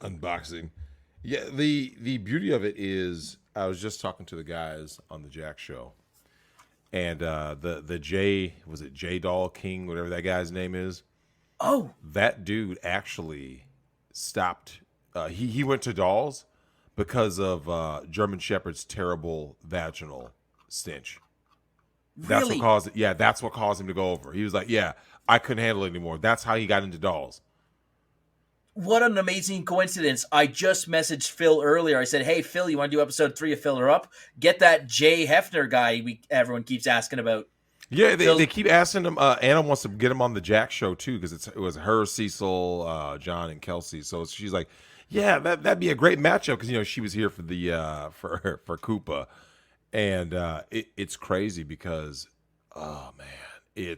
Unboxing. Yeah, the beauty of it is I was just talking to the guys on the Jack show. And the J was it J Doll King, whatever that guy's name is. Oh, That dude actually stopped. He went to dolls because of German Shepherd's terrible vaginal stench. That's what really? caused it. Yeah, that's what caused him to go over. He was like, "Yeah, I couldn't handle it anymore." That's how he got into dolls. What an amazing coincidence. I just messaged Phil earlier. I said, hey, Phil, you want to do episode 3 of Filler Up? Get that Jay Hefner guy everyone keeps asking about. Yeah, they keep asking him. Anna wants to get him on the Jack show too because it was her, Cecil, John, and Kelsey. So she's like, "Yeah, that'd be a great matchup," because she was here for the for Koopa, and it's crazy because, oh man,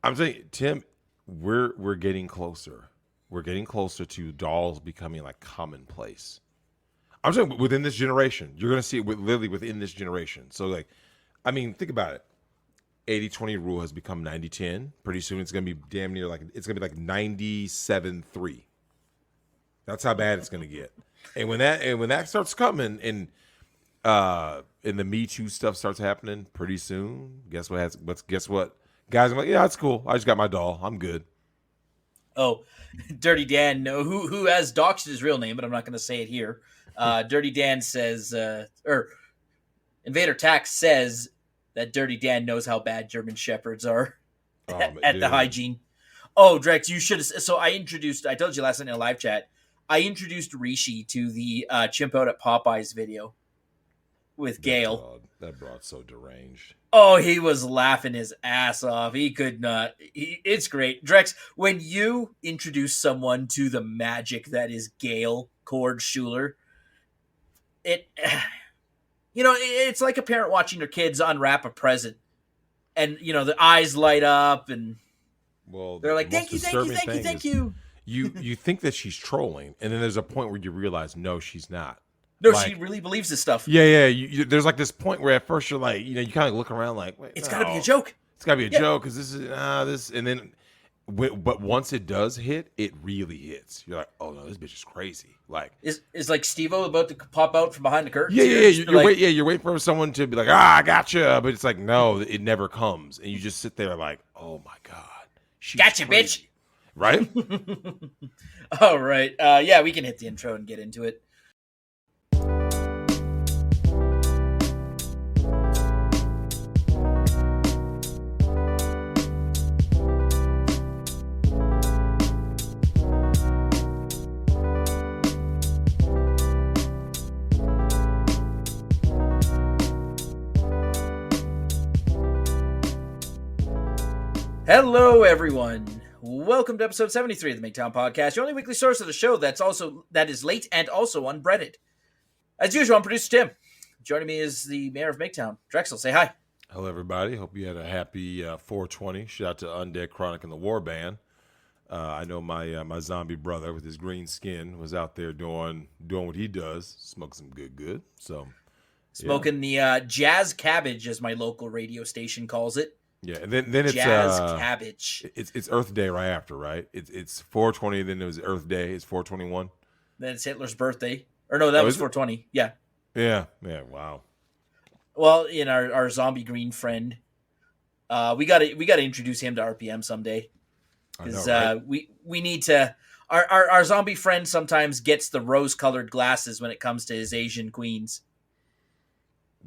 I'm telling you, Tim, we're getting closer. We're getting closer to dolls becoming like commonplace. I'm saying within this generation, you're going to see it literally within this generation. So like, I mean, think about it. 80-20 rule has become 90-10. Pretty soon it's going to be damn near like, it's going to be like 97-3. That's how bad it's going to get. And when that starts coming and the Me Too stuff starts happening pretty soon, guess what? Guys, I'm like, yeah, that's cool. I just got my doll. I'm good. Oh, Dirty Dan, who has doxed his real name, but I'm not going to say it here. Dirty Dan says, or Invader Tax says that Dirty Dan knows how bad German Shepherds are at the hygiene. Oh, Drex, you should have. So I told you last night in a live chat, I introduced Rishi to the Chimp Out at Popeyes video with Gail. That broad's so deranged. Oh, he was laughing his ass off. He could not. It's great. Drex, when you introduce someone to the magic that is Gail Cord Schuler, it's like a parent watching their kids unwrap a present. And, the eyes light up and they're like, thank you. You think that she's trolling, and then there's a point where you realize, no, she's not. No, she really believes this stuff. Yeah. There's like this point where at first you're like, you kind of look around like, wait, it's got to be a joke. It's got to be a joke because this is this, and then, but once it does hit, it really hits. You're like, oh no, this bitch is crazy. Like, is like Steve-O about to pop out from behind the curtain? Yeah. You're waiting for someone to be like, I gotcha, but it's like, no, it never comes, and you just sit there like, oh my god, she's gotcha, crazy. Bitch. Right? All right. Yeah, we can hit the intro and get into it. Hello, everyone. Welcome to episode 73 of the Migtown podcast, your only weekly source of the show that is late and also unbreaded. As usual, I'm producer Tim. Joining me is the mayor of Migtown, Drexel. Say hi. Hello, everybody. Hope you had a happy 420. Shout out to Undead Chronic and the War Band. I know my zombie brother with his green skin was out there doing what he does, smoking some good. So smoking the jazz cabbage, as my local radio station calls it. Yeah, and then it's jazz cabbage. It's Earth Day right after, right? It's 420. Then it was Earth Day. It's 421. Then it's Hitler's birthday, or no, that was 420. Yeah. Wow. Well, in our zombie green friend, we got to introduce him to RPM someday, because right? we need to. Our zombie friend sometimes gets the rose-colored glasses when it comes to his Asian queens.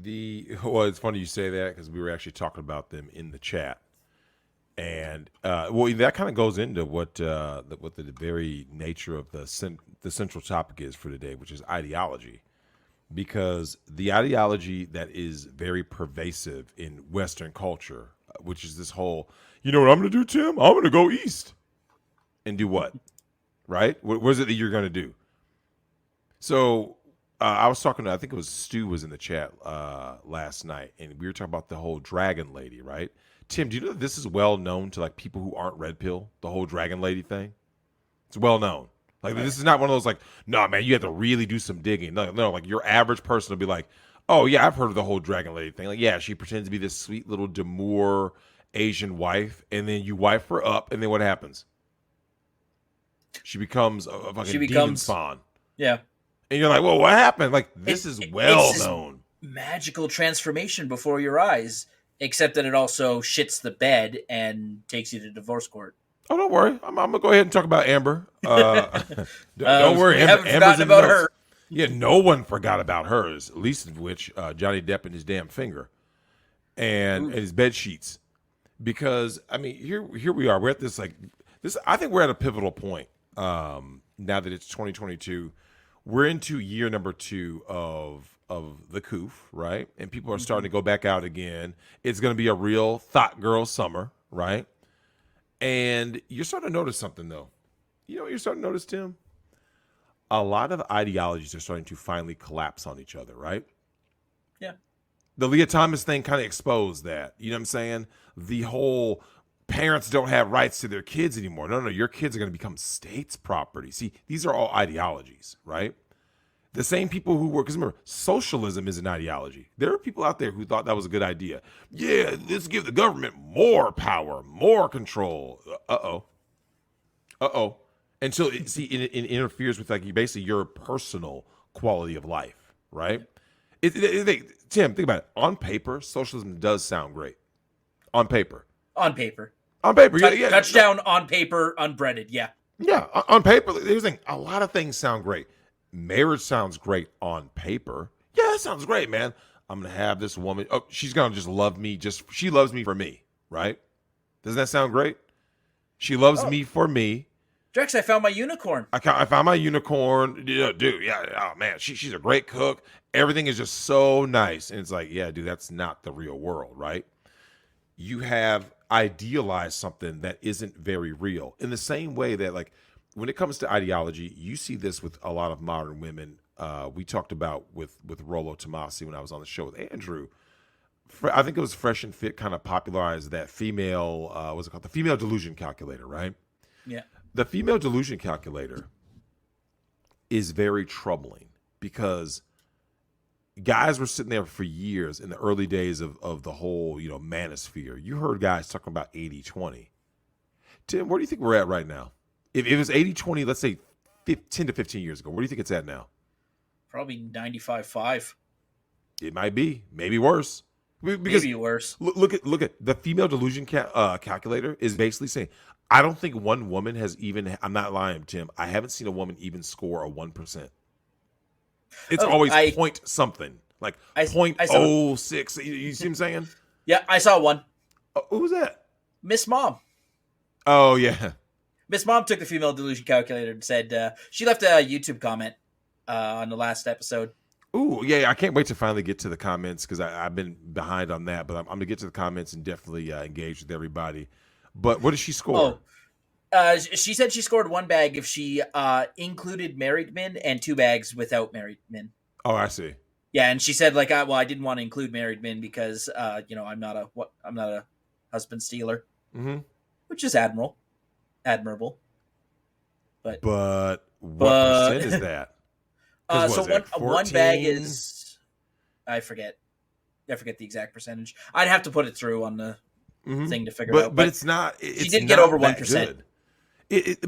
It's funny you say that because we were actually talking about them in the chat, and that kind of goes into what the very nature of the central topic is for today, which is ideology, because the ideology that is very pervasive in Western culture, which is this whole, you know what I'm going to do, Tim? I'm going to go east and do what, right? What is it that you're going to do? So. I was talking to, I think it was Stu was in the chat last night, and we were talking about the whole dragon lady, right? Tim, do you know that this is well known to like people who aren't red pill, the whole dragon lady thing? It's well known. Like, this is not one of those like, no, man, you have to really do some digging. No, like your average person will be like, oh yeah, I've heard of the whole dragon lady thing. Like, yeah, she pretends to be this sweet little demure Asian wife, and then you wife her up, and then what happens? She becomes a fucking She demon becomes spawn. yeah. And you're like, well, what happened? Like, this is well it's known. magical transformation before your eyes, except that it also shits the bed and takes you to divorce court. Oh, don't worry. I'm going to go ahead and talk about Amber. Don't worry. We haven't Amber's forgotten in the about notes. her. Yeah, no one forgot about hers, least of which Johnny Depp and his damn finger and his bed sheets. Because, I mean, here we are. We're at this, like, this. I think we're at a pivotal point now that it's 2022. We're into year number 2 of the coof, right? And people are starting to go back out again. It's going to be a real thought girl summer, right? And you're starting to notice something, though. You know what you're starting to notice, Tim? A lot of ideologies are starting to finally collapse on each other, right? Yeah. The Leah Thomas thing kind of exposed that. You know what I'm saying? The whole parents don't have rights to their kids anymore. No, your kids are going to become state's property. See, these are all ideologies, right? The same people who were, because remember, socialism is an ideology. There are people out there who thought that was a good idea. Yeah, let's give the government more power, more control. Uh-oh. Until it interferes with, like, basically your personal quality of life, right? Tim, think about it. On paper, socialism does sound great. On paper. On paper. Yeah. Touchdown on paper, unbreaded. Yeah. Yeah, on paper. Here's the thing. A lot of things sound great. Marriage sounds great on paper. Yeah, that sounds great, man. I'm going to have this woman. Oh, she's going to just love me. She loves me for me, right? Doesn't that sound great? She loves me for me. Drex, I found my unicorn. I found my unicorn. Yeah, dude, yeah. Oh, man, she's a great cook. Everything is just so nice. And it's like, yeah, dude, that's not the real world, right? You have idealized something that isn't very real. In the same way that, like, when it comes to ideology, you see this with a lot of modern women. We talked about with Rollo Tomasi when I was on the show with Andrew. I think it was Fresh and Fit kind of popularized that female, what's it called? The female delusion calculator, right? Yeah. The female delusion calculator is very troubling because guys were sitting there for years in the early days of the whole, manosphere. You heard guys talking about 80-20. Tim, where do you think we're at right now? If it was 80-20, let's say 10 to 15 years ago, where do you think it's at now? Probably 95-5. It might be. Maybe worse. Because maybe worse. Look at the female delusion calculator is basically saying, I don't think one woman has even, I'm not lying, Tim, I haven't seen a woman even score a 1%. It's always point something, like 0.06. You see what I'm saying? Yeah, I saw one. Who was that? Miss Mom. Oh, yeah. Miss Mom took the female delusion calculator and said she left a YouTube comment on the last episode. Ooh, yeah, I can't wait to finally get to the comments because I've been behind on that, but I'm going to get to the comments and definitely engage with everybody. But what did she score? She said she scored 1 bag if she included married men and 2 bags without married men. Oh, I see. Yeah, and she said I didn't want to include married men because I'm not a husband stealer, which is admirable. But what percent is that? So one bag is, I forget the exact percentage. I'd have to put it through on the thing to figure out. But it's not. She did get over 1%.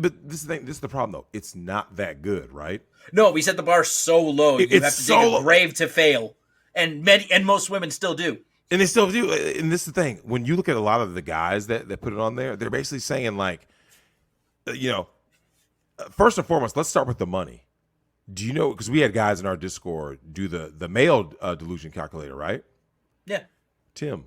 But this is the problem though. It's not that good, right? No, we set the bar so low. You have to dig a grave to fail, and most women still do. And they still do. And this is the thing. When you look at a lot of the guys that put it on there, they're basically saying like, first and foremost, let's start with the money. Do you know? Because we had guys in our Discord do the male delusion calculator, right? Yeah. Tim,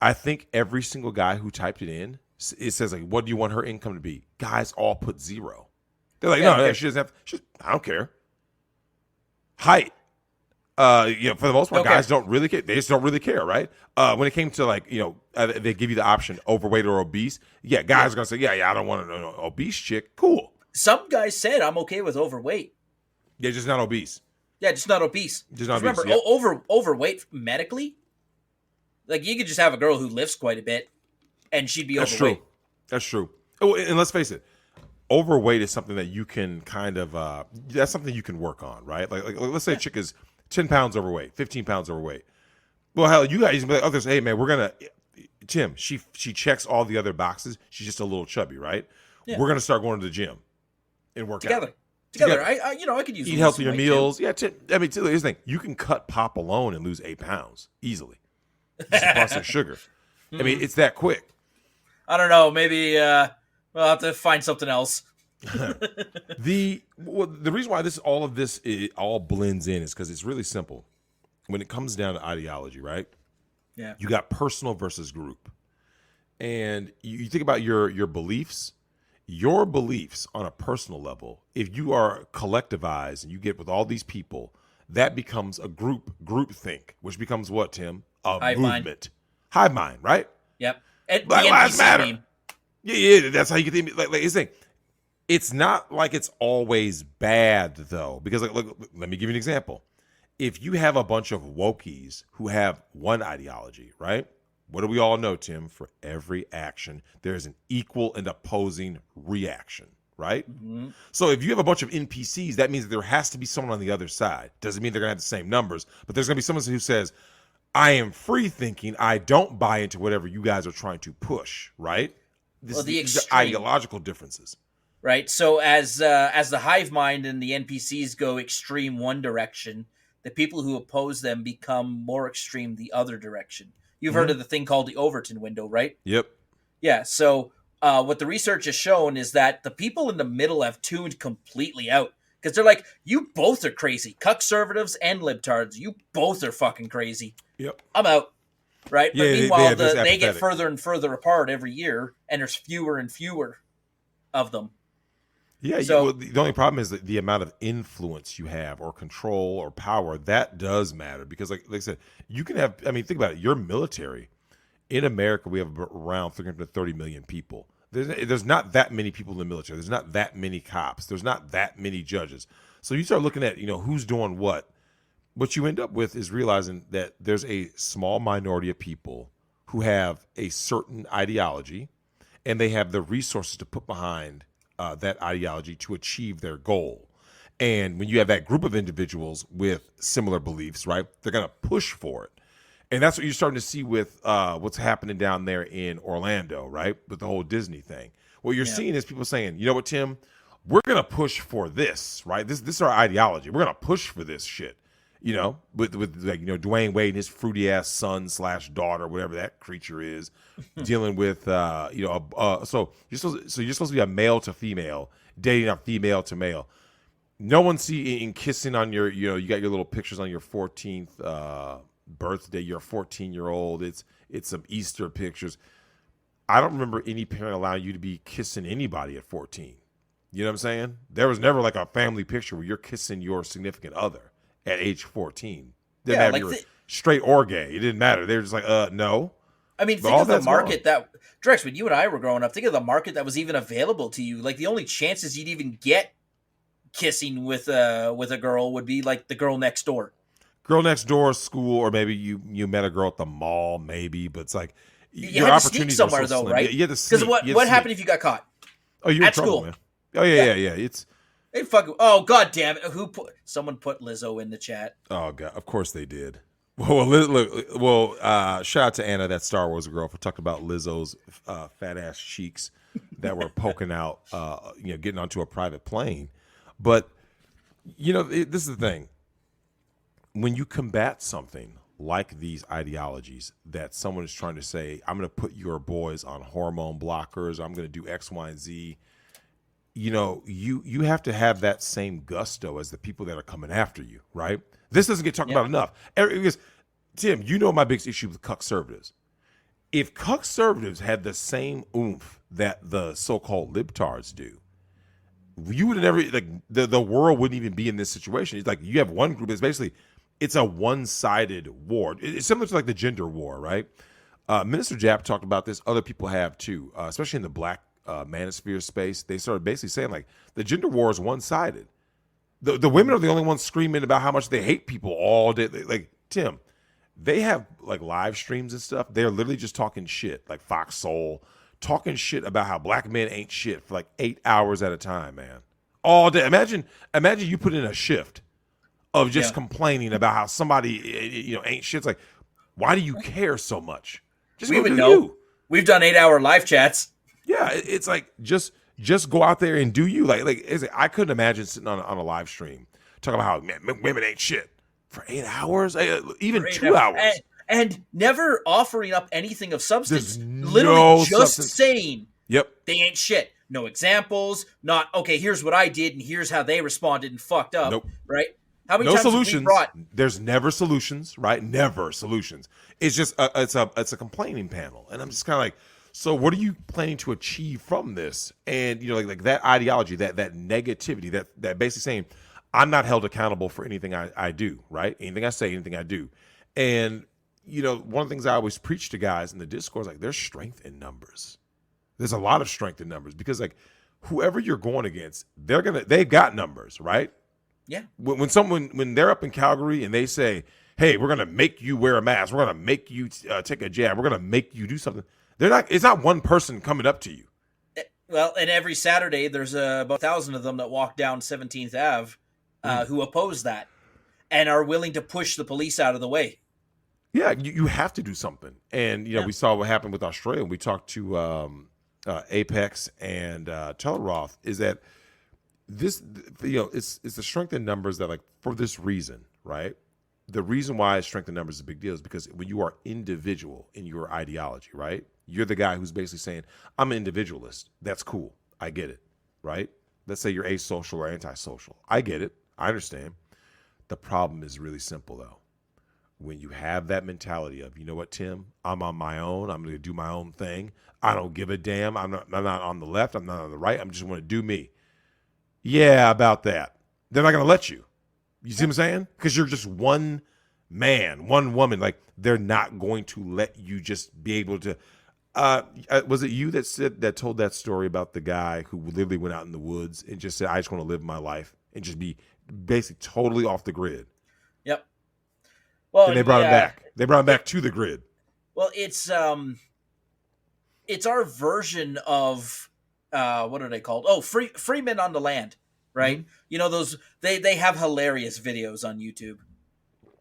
I think every single guy who typed it in, it says like, what do you want her income to be? Guys all put 0. They're like, no, she doesn't have. I don't care. Height. For the most part, guys don't really care. They just don't really care, right? When it came to like, they give you the option overweight or obese. Yeah, guys are gonna say, yeah, I don't want an obese chick. Cool. Some guys said I'm okay with overweight. Yeah, just not obese. Yeah, just not obese. Remember, overweight medically, like you could just have a girl who lifts quite a bit, and she'd be overweight. That's true. Oh, and let's face it, overweight is something that you can kind of that's something you can work on, right? Like let's say a chick is 10 pounds overweight, 15 pounds overweight. Well, hell, you guys can be like, hey man, we're gonna Tim. She checks all the other boxes. She's just a little chubby, right? Yeah. We're going to start going to the gym and work Together. out. Together. I could use Eat healthier meals. Yeah, I mean, here's the thing. You can cut pop alone and lose 8 pounds easily. Just a processed sugar. I mean, it's that quick. I don't know. Maybe we'll have to find something else. The reason why all of this all blends in is because it's really simple. When it comes down to ideology, right? Yeah. You got personal versus group. And you think about your beliefs. Your beliefs on a personal level, if you are collectivized and you get with all these people, that becomes a groupthink, which becomes what, Tim? A Hive movement. mind. Hive mind, right? Yep. And Black the Lives NPC Matter. meme. Yeah, that's how you get the like it's like, it's not like it's always bad though, because look, let me give you an example. If you have a bunch of wokies who have one ideology, right? What do we all know, Tim? For every action, there's an equal and opposing reaction, right? Mm-hmm. So if you have a bunch of NPCs, that means that there has to be someone on the other side. Doesn't mean they're going to have the same numbers, but there's going to be someone who says, I am free thinking. I don't buy into whatever you guys are trying to push, right? These are ideological differences. Right. So as the hive mind and the NPCs go extreme one direction, the people who oppose them become more extreme the other direction. You've heard of the thing called the Overton window, right? Yep. Yeah. So what the research has shown is that the people in the middle have tuned completely out because they're like, you both are crazy. Cuck-servatives and libtards, you both are fucking crazy. Yep. I'm out. Right. But Yeah, meanwhile, they they get apathetic. further and further apart every year, and there's fewer and fewer of them. Yeah, So- the only problem is that the amount of influence you have or control or power, that does matter. Because like I said, you can have, I mean, think about it. Your military, in America, we have around 330 million people. There's not that many people in the military. There's not that many cops. There's not that many judges. So you start looking at, who's doing what. What you end up with is realizing that there's a small minority of people who have a certain ideology, and they have the resources to put behind that ideology to achieve their goal. And when you have that group of individuals with similar beliefs, right, they're going to push for it. And that's what you're starting to see with what's happening down there in Orlando, right, with the whole Disney thing. What you're seeing is people saying, you know what, Tim, we're going to push for this, right? This is our ideology. We're going to push for this shit, with like, Dwayne Wade and his fruity ass son / daughter, whatever that creature is, dealing with, so you're supposed to be a male to female dating a female to male. No one in kissing on your, you got your little pictures on your 14th birthday. You're a 14-year-old. It's some Easter pictures. I don't remember any parent allowing you to be kissing anybody at 14. You know what I'm saying? There was never like a family picture where you're kissing your significant other at age 14. Didn't matter if you were straight or gay. It didn't matter. They were just like, no. I mean, think of the market that, Drex, when you and I were growing up, think of the market that was even available to you. Like, the only chances you'd even get kissing with a girl would be like the girl next door. Girl next door, school, or maybe you met a girl at the mall, maybe. But it's like, you had to sneak somewhere, though, right? You had to sneak. Because what happened if you got caught? Oh, you're in at trouble, school, man. Oh, yeah. It's... They fucking, oh, god damn it. Someone put Lizzo in the chat. Oh, God. Of course they did. Well, shout out to Anna, that Star Wars girl, for talking about Lizzo's fat ass cheeks that were poking out, getting onto a private plane. But, this is the thing. When you combat something like these ideologies that someone is trying to say, I'm going to put your boys on hormone blockers, I'm going to do X, Y, and Z, you have to have that same gusto as the people that are coming after you, right? This doesn't get talked about enough. Because, Tim, my biggest issue with cuck-servatives. If cuck-servatives had the same oomph that the so-called libtards do, you would never, like, the world wouldn't even be in this situation. It's like you have one group that's basically, it's a one-sided war. It's similar to like the gender war, right? Minister Japp talked about this. Other people have too, especially in the black manosphere space. They started basically saying like the gender war is one-sided. The women are the only ones screaming about how much they hate people all day. Like, Tim, they have like live streams and stuff. They're literally just talking shit, like Fox Soul, talking shit about how black men ain't shit for like 8 hours at a time, man. All day. Imagine you put in a shift of just complaining about how somebody, ain't shit. It's like, why do you care so much? Just we go would do know. you. We've done 8-hour live chats. Yeah, it's like just Just go out there and do you. I couldn't imagine sitting on a live stream talking about how man, women ain't shit for 8 hours, even For 2 hours. And never offering up anything of substance. There's Literally no just substance. saying, Yep. they ain't shit. No examples. Not, okay, here's what I did and here's how they responded and fucked up. Nope. Right? How many No times have solutions. we brought... There's never solutions, right? Never solutions. It's just it's a complaining panel, and I'm just kind of like, so what are you planning to achieve from this? And like that ideology, that negativity, that basically saying, I'm not held accountable for anything I do, right? Anything I say, anything I do, and one of the things I always preach to guys in the Discord is like, there's strength in numbers. There's a lot of strength in numbers because like whoever you're going against, they've got numbers, right? Yeah. When they're up in Calgary and they say, hey, we're going to make you wear a mask, we're going to make you take a jab, we're going to make you do something. It's not one person coming up to you. Well, and every Saturday there's about 1,000 of them that walk down 17th Ave who oppose that and are willing to push the police out of the way. Yeah, you have to do something. And, we saw what happened with Australia. We talked to Apex and Teleroth, is that this, it's the strength in numbers that, like, for this reason, right? The reason why strength in numbers is a big deal is because when you are individual in your ideology, right? You're the guy who's basically saying, I'm an individualist. That's cool. I get it, right? Let's say you're asocial or antisocial. I get it. I understand. The problem is really simple, though. When you have that mentality of, you know what, Tim, I'm on my own. I'm going to do my own thing. I don't give a damn. I'm not on the left. I'm not on the right. I'm just going to do me. Yeah, about that. They're not going to let you. You see what I'm saying? Because you're just one man, one woman. Like, they're not going to let you just be able to. Was it you that told that story about the guy who literally went out in the woods and just said, I just want to live my life and just be basically totally off the grid? Yep. Well, and they brought him back. They brought him back to the grid. Well, it's our version of what are they called? Oh, free men on the land, right? Mm-hmm. Those they have hilarious videos on YouTube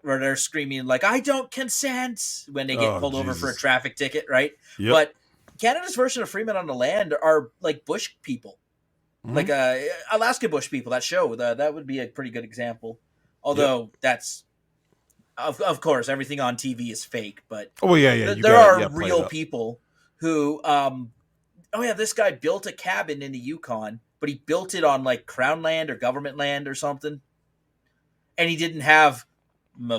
where they're screaming like, I don't consent when they get pulled over for a traffic ticket, right? Yep. But Canada's version of free men on the land are like bush people. Mm-hmm. Like Alaska bush people, that show. That would be a pretty good example. Although that's of course everything on TV is fake, but there are real people who this guy built a cabin in the Yukon, but he built it on like crown land or government land or something. And he didn't have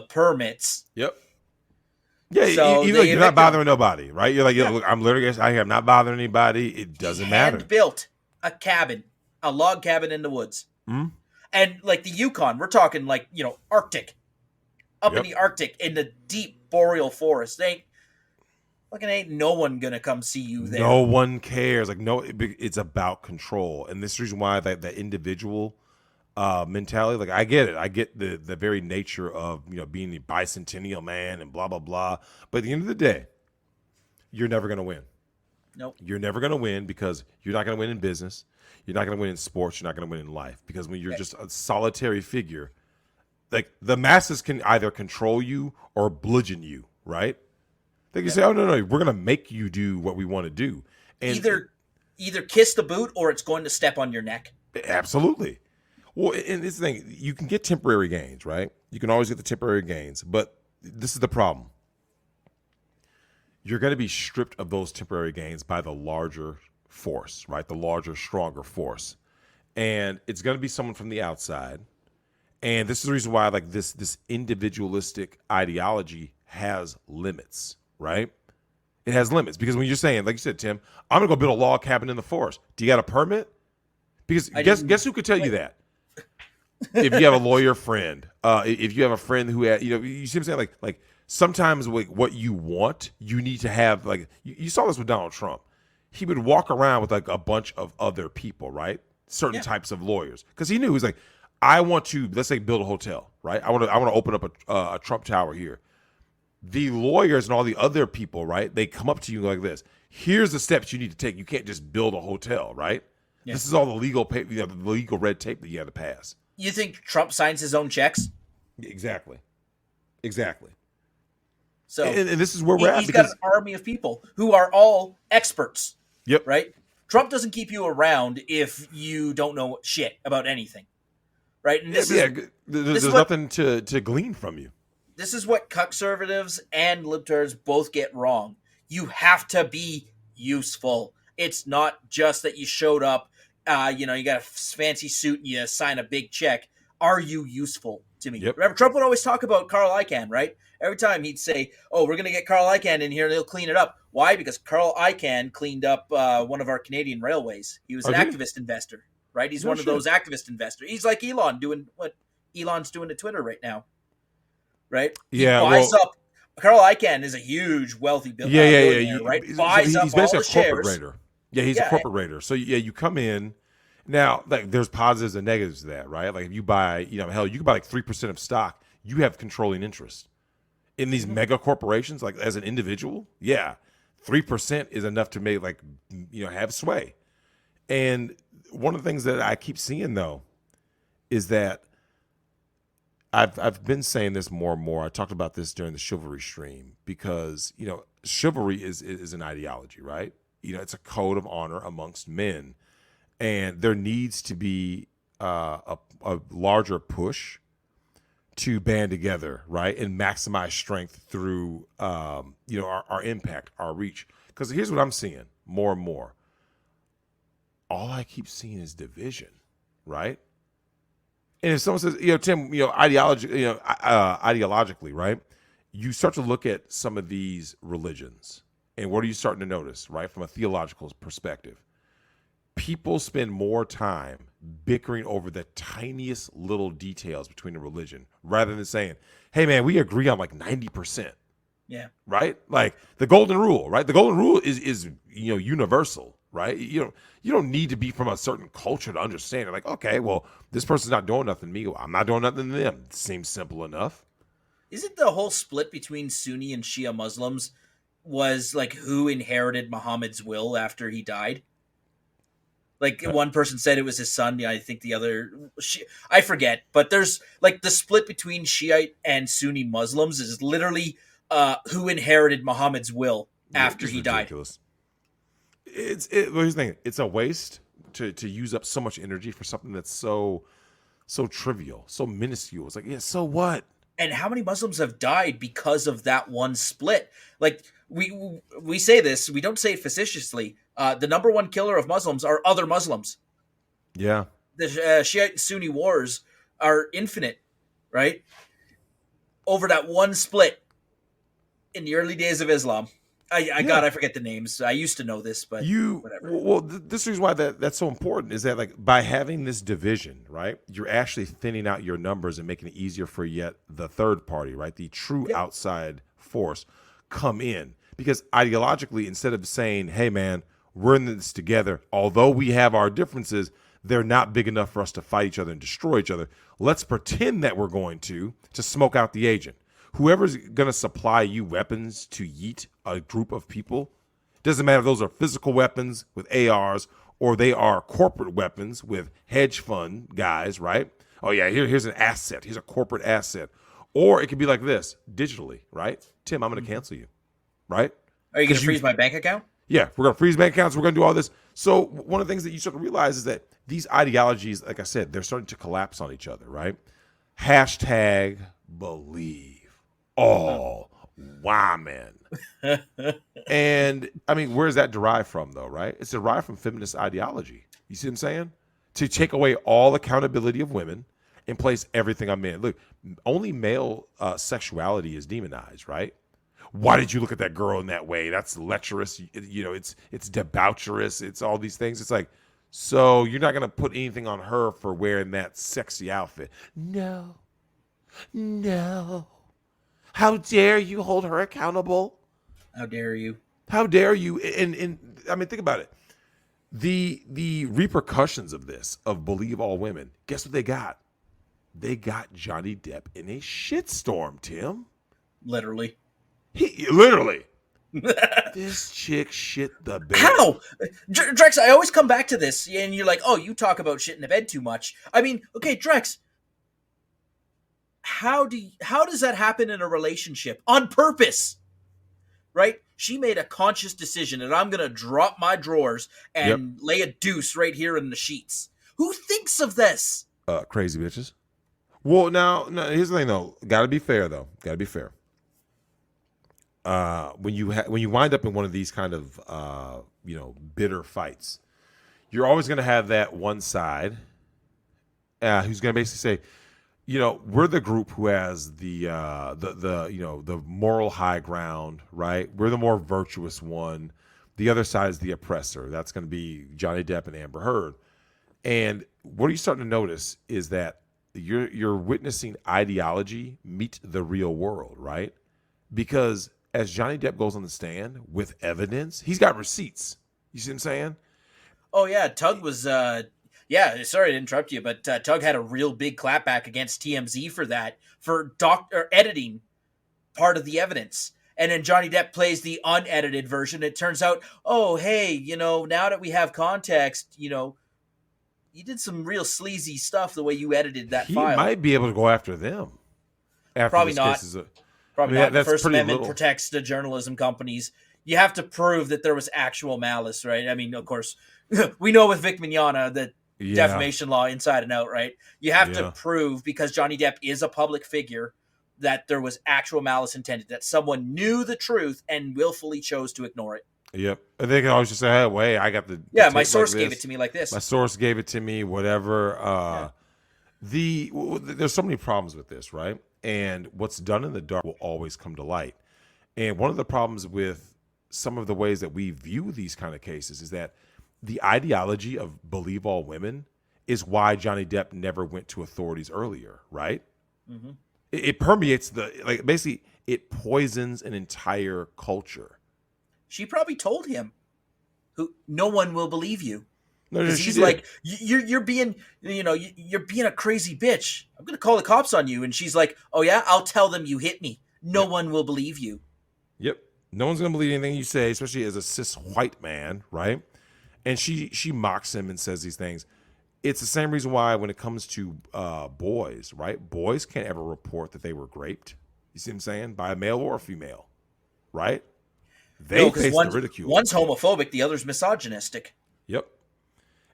permits. Yep. Yeah, so you're not bothering nobody, right? You're like, look, I'm literally, I am not bothering anybody. It doesn't matter. Built a cabin, a log cabin in the woods. Mm-hmm. And like the Yukon, we're talking like, Arctic. Up in the Arctic, in the deep boreal forest. Ain't no one gonna come see you there. No one cares. Like, no, it's about control. And this is the reason why that individual mentality, like, I get it. I get the very nature of, being the bicentennial man and blah, blah, blah. But at the end of the day, you're never going to win. Nope. You're never going to win because you're not going to win in business. You're not going to win in sports. You're not going to win in life. Because when you're just a solitary figure, like, the masses can either control you or bludgeon you, right? They can say, oh, no, we're going to make you do what we want to do. And either kiss the boot or it's going to step on your neck. Absolutely. Well, and this thing, you can get temporary gains, right? You can always get the temporary gains, but this is the problem. You're going to be stripped of those temporary gains by the larger force, right? The larger, stronger force. And it's going to be someone from the outside. And this is the reason why, like, this individualistic ideology has limits, right? It has limits because when you're saying, like you said, Tim, I'm going to go build a log cabin in the forest. Do you got a permit? Because guess who could tell you that? If you have a lawyer friend, if you have a friend who had, you see what I'm saying? Like sometimes what you want, you need to have, like, you saw this with Donald Trump. He would walk around with like a bunch of other people, right? Certain types of lawyers. Because he knew, he was like, I want to, let's say, build a hotel, right? I want to open up a Trump Tower here. The lawyers and all the other people, right? They come up to you like this. Here's the steps you need to take. You can't just build a hotel, right? Yeah. This is all the legal the legal red tape that you have to pass. You think Trump signs his own checks? Exactly. So and this is where we're at. He's got an army of people who are all experts. Yep. Right? Trump doesn't keep you around if you don't know shit about anything, right? And this there's is what nothing to glean from you. this is what conservatives and libtards both get wrong. You have to be useful. It's not just that you showed up, you got a fancy suit and you sign a big check. Are you useful to me? Yep. Remember, Trump would always talk about Carl Icahn, right? Every time he'd say, "Oh, we're going to get Carl Icahn in here and he'll clean it up." Why? Because Carl Icahn cleaned up one of our Canadian railways. He was an activist investor, right? He's one of those activist investors. He's like Elon doing what Elon's doing to Twitter right now, right? Yeah, he buys up. Carl Icahn is a huge, wealthy billionaire, right? Buys up he's basically all the a corporate shares. raider. Yeah, he's a corporate raider. So you come in. Now, like, there's positives and negatives to that, right? Like, if you buy, hell, you can buy like 3% of stock. You have controlling interest in these mega corporations. Like, as an individual, 3% is enough to make, like, have sway. And one of the things that I keep seeing, though, is that I've been saying this more and more. I talked about this during the chivalry stream because chivalry is an ideology, right? It's a code of honor amongst men. And there needs to be a larger push to band together, right, and maximize strength through, our impact, our reach. Because here's what I'm seeing more and more. All I keep seeing is division, right? And if someone says, Tim, ideologically, right, you start to look at some of these religions, and what are you starting to notice, right, from a theological perspective? People spend more time bickering over the tiniest little details between a religion rather than saying, hey, man, we agree on like 90%. Yeah. Right? Like the golden rule, right? The golden rule is universal, right? You don't need to be from a certain culture to understand it. Like, okay, well, this person's not doing nothing to me. Well, I'm not doing nothing to them. It seems simple enough. Isn't the whole split between Sunni and Shia Muslims was like who inherited Muhammad's will after he died? Like one person said it was his son. I think the other, I forget. But there's like the split between Shiite and Sunni Muslims is literally who inherited Muhammad's will after he ridiculous. Died. Here's the thing. It's a waste to use up so much energy for something that's so trivial, so minuscule. It's like, so what? And how many Muslims have died because of that one split? Like we say this, we don't say it facetiously. The number one killer of Muslims are other Muslims. Yeah. The Shiite and Sunni wars are infinite, right? Over that one split in the early days of Islam. God, I forget the names. I used to know this, but whatever. Well, this is why that's so important is that, like, by having this division, right, you're actually thinning out your numbers and making it easier for yet the third party, right, the true outside force come in. Because ideologically, instead of saying, hey, man, we're in this together, although we have our differences, they're not big enough for us to fight each other and destroy each other. Let's pretend that we're going to smoke out the agent. Whoever's going to supply you weapons to yeet a group of people, doesn't matter if those are physical weapons with ARs or they are corporate weapons with hedge fund guys, right? Oh, yeah, here's an asset. Here's a corporate asset. Or it could be like this, digitally, right? Tim, I'm going to cancel you, right? Are you going to freeze my bank account? Yeah, we're going to freeze bank accounts. We're going to do all this. So one of the things that you start to realize is that these ideologies, like I said, they're starting to collapse on each other, right? Hashtag believe. All women. And I mean, where's that derived from, though, right? It's derived from feminist ideology. You see what I'm saying? To take away all accountability of women and place everything on men. Look, only male sexuality is demonized, right? Why did you look at that girl in that way? That's lecherous. It's debaucherous. It's all these things. It's like, so you're not going to put anything on her for wearing that sexy outfit. No. How dare you hold her accountable? How dare you? How dare you? And I mean, think about it. The repercussions of this, of believe all women, guess what they got? They got Johnny Depp in a shitstorm, Tim. Literally. Literally. This chick shit the bed. How? Drex, I always come back to this, and you're like, oh, you talk about shit in the bed too much. I mean, okay, Drex, how does that happen in a relationship on purpose? Right? She made a conscious decision that I'm going to drop my drawers Yep. and lay a deuce right here in the sheets. Who thinks of this? Crazy bitches. Well, now, here's the thing, though. Got to be fair, though. Got to be fair. When you wind up in one of these kind of bitter fights, you're always going to have that one side who's going to basically say, we're the group who has the moral high ground, right? We're the more virtuous one. The other side is the oppressor. That's going to be Johnny Depp and Amber Heard. And what are you starting to notice is that you're witnessing ideology meet the real world, right? Because as Johnny Depp goes on the stand with evidence, he's got receipts. You see what I'm saying? Oh yeah, Tug was sorry to interrupt you, but Tug had a real big clapback against TMZ for that, for editing part of the evidence. And then Johnny Depp plays the unedited version. It turns out, oh hey, now that we have context, you did some real sleazy stuff the way you edited that file. He might be able to go after them. Probably not. Probably not. The First Amendment protects the journalism companies. You have to prove that there was actual malice, right? I mean, of course, we know with Vic Mignogna that defamation law inside and out, right? You have to prove, because Johnny Depp is a public figure, that there was actual malice intended, that someone knew the truth and willfully chose to ignore it. Yep. And they can always just say, hey, wait, I got the my source gave it to me like this. My source gave it to me, whatever. There's so many problems with this, right? And what's done in the dark will always come to light. And one of the problems with some of the ways that we view these kind of cases is that the ideology of believe all women is why Johnny Depp never went to authorities earlier, right? Mm-hmm. It permeates basically it poisons an entire culture. She probably told him, no one will believe you. No, he's like, you're being a crazy bitch. I'm going to call the cops on you. And she's like, oh yeah, I'll tell them you hit me. No one will believe you. Yep. No one's going to believe anything you say, especially as a cis white man, right? And she mocks him and says these things. It's the same reason why when it comes to boys, right? Boys can't ever report that they were raped. You see what I'm saying? By a male or a female, right? They face the ridicule. One's homophobic, the other's misogynistic. Yep.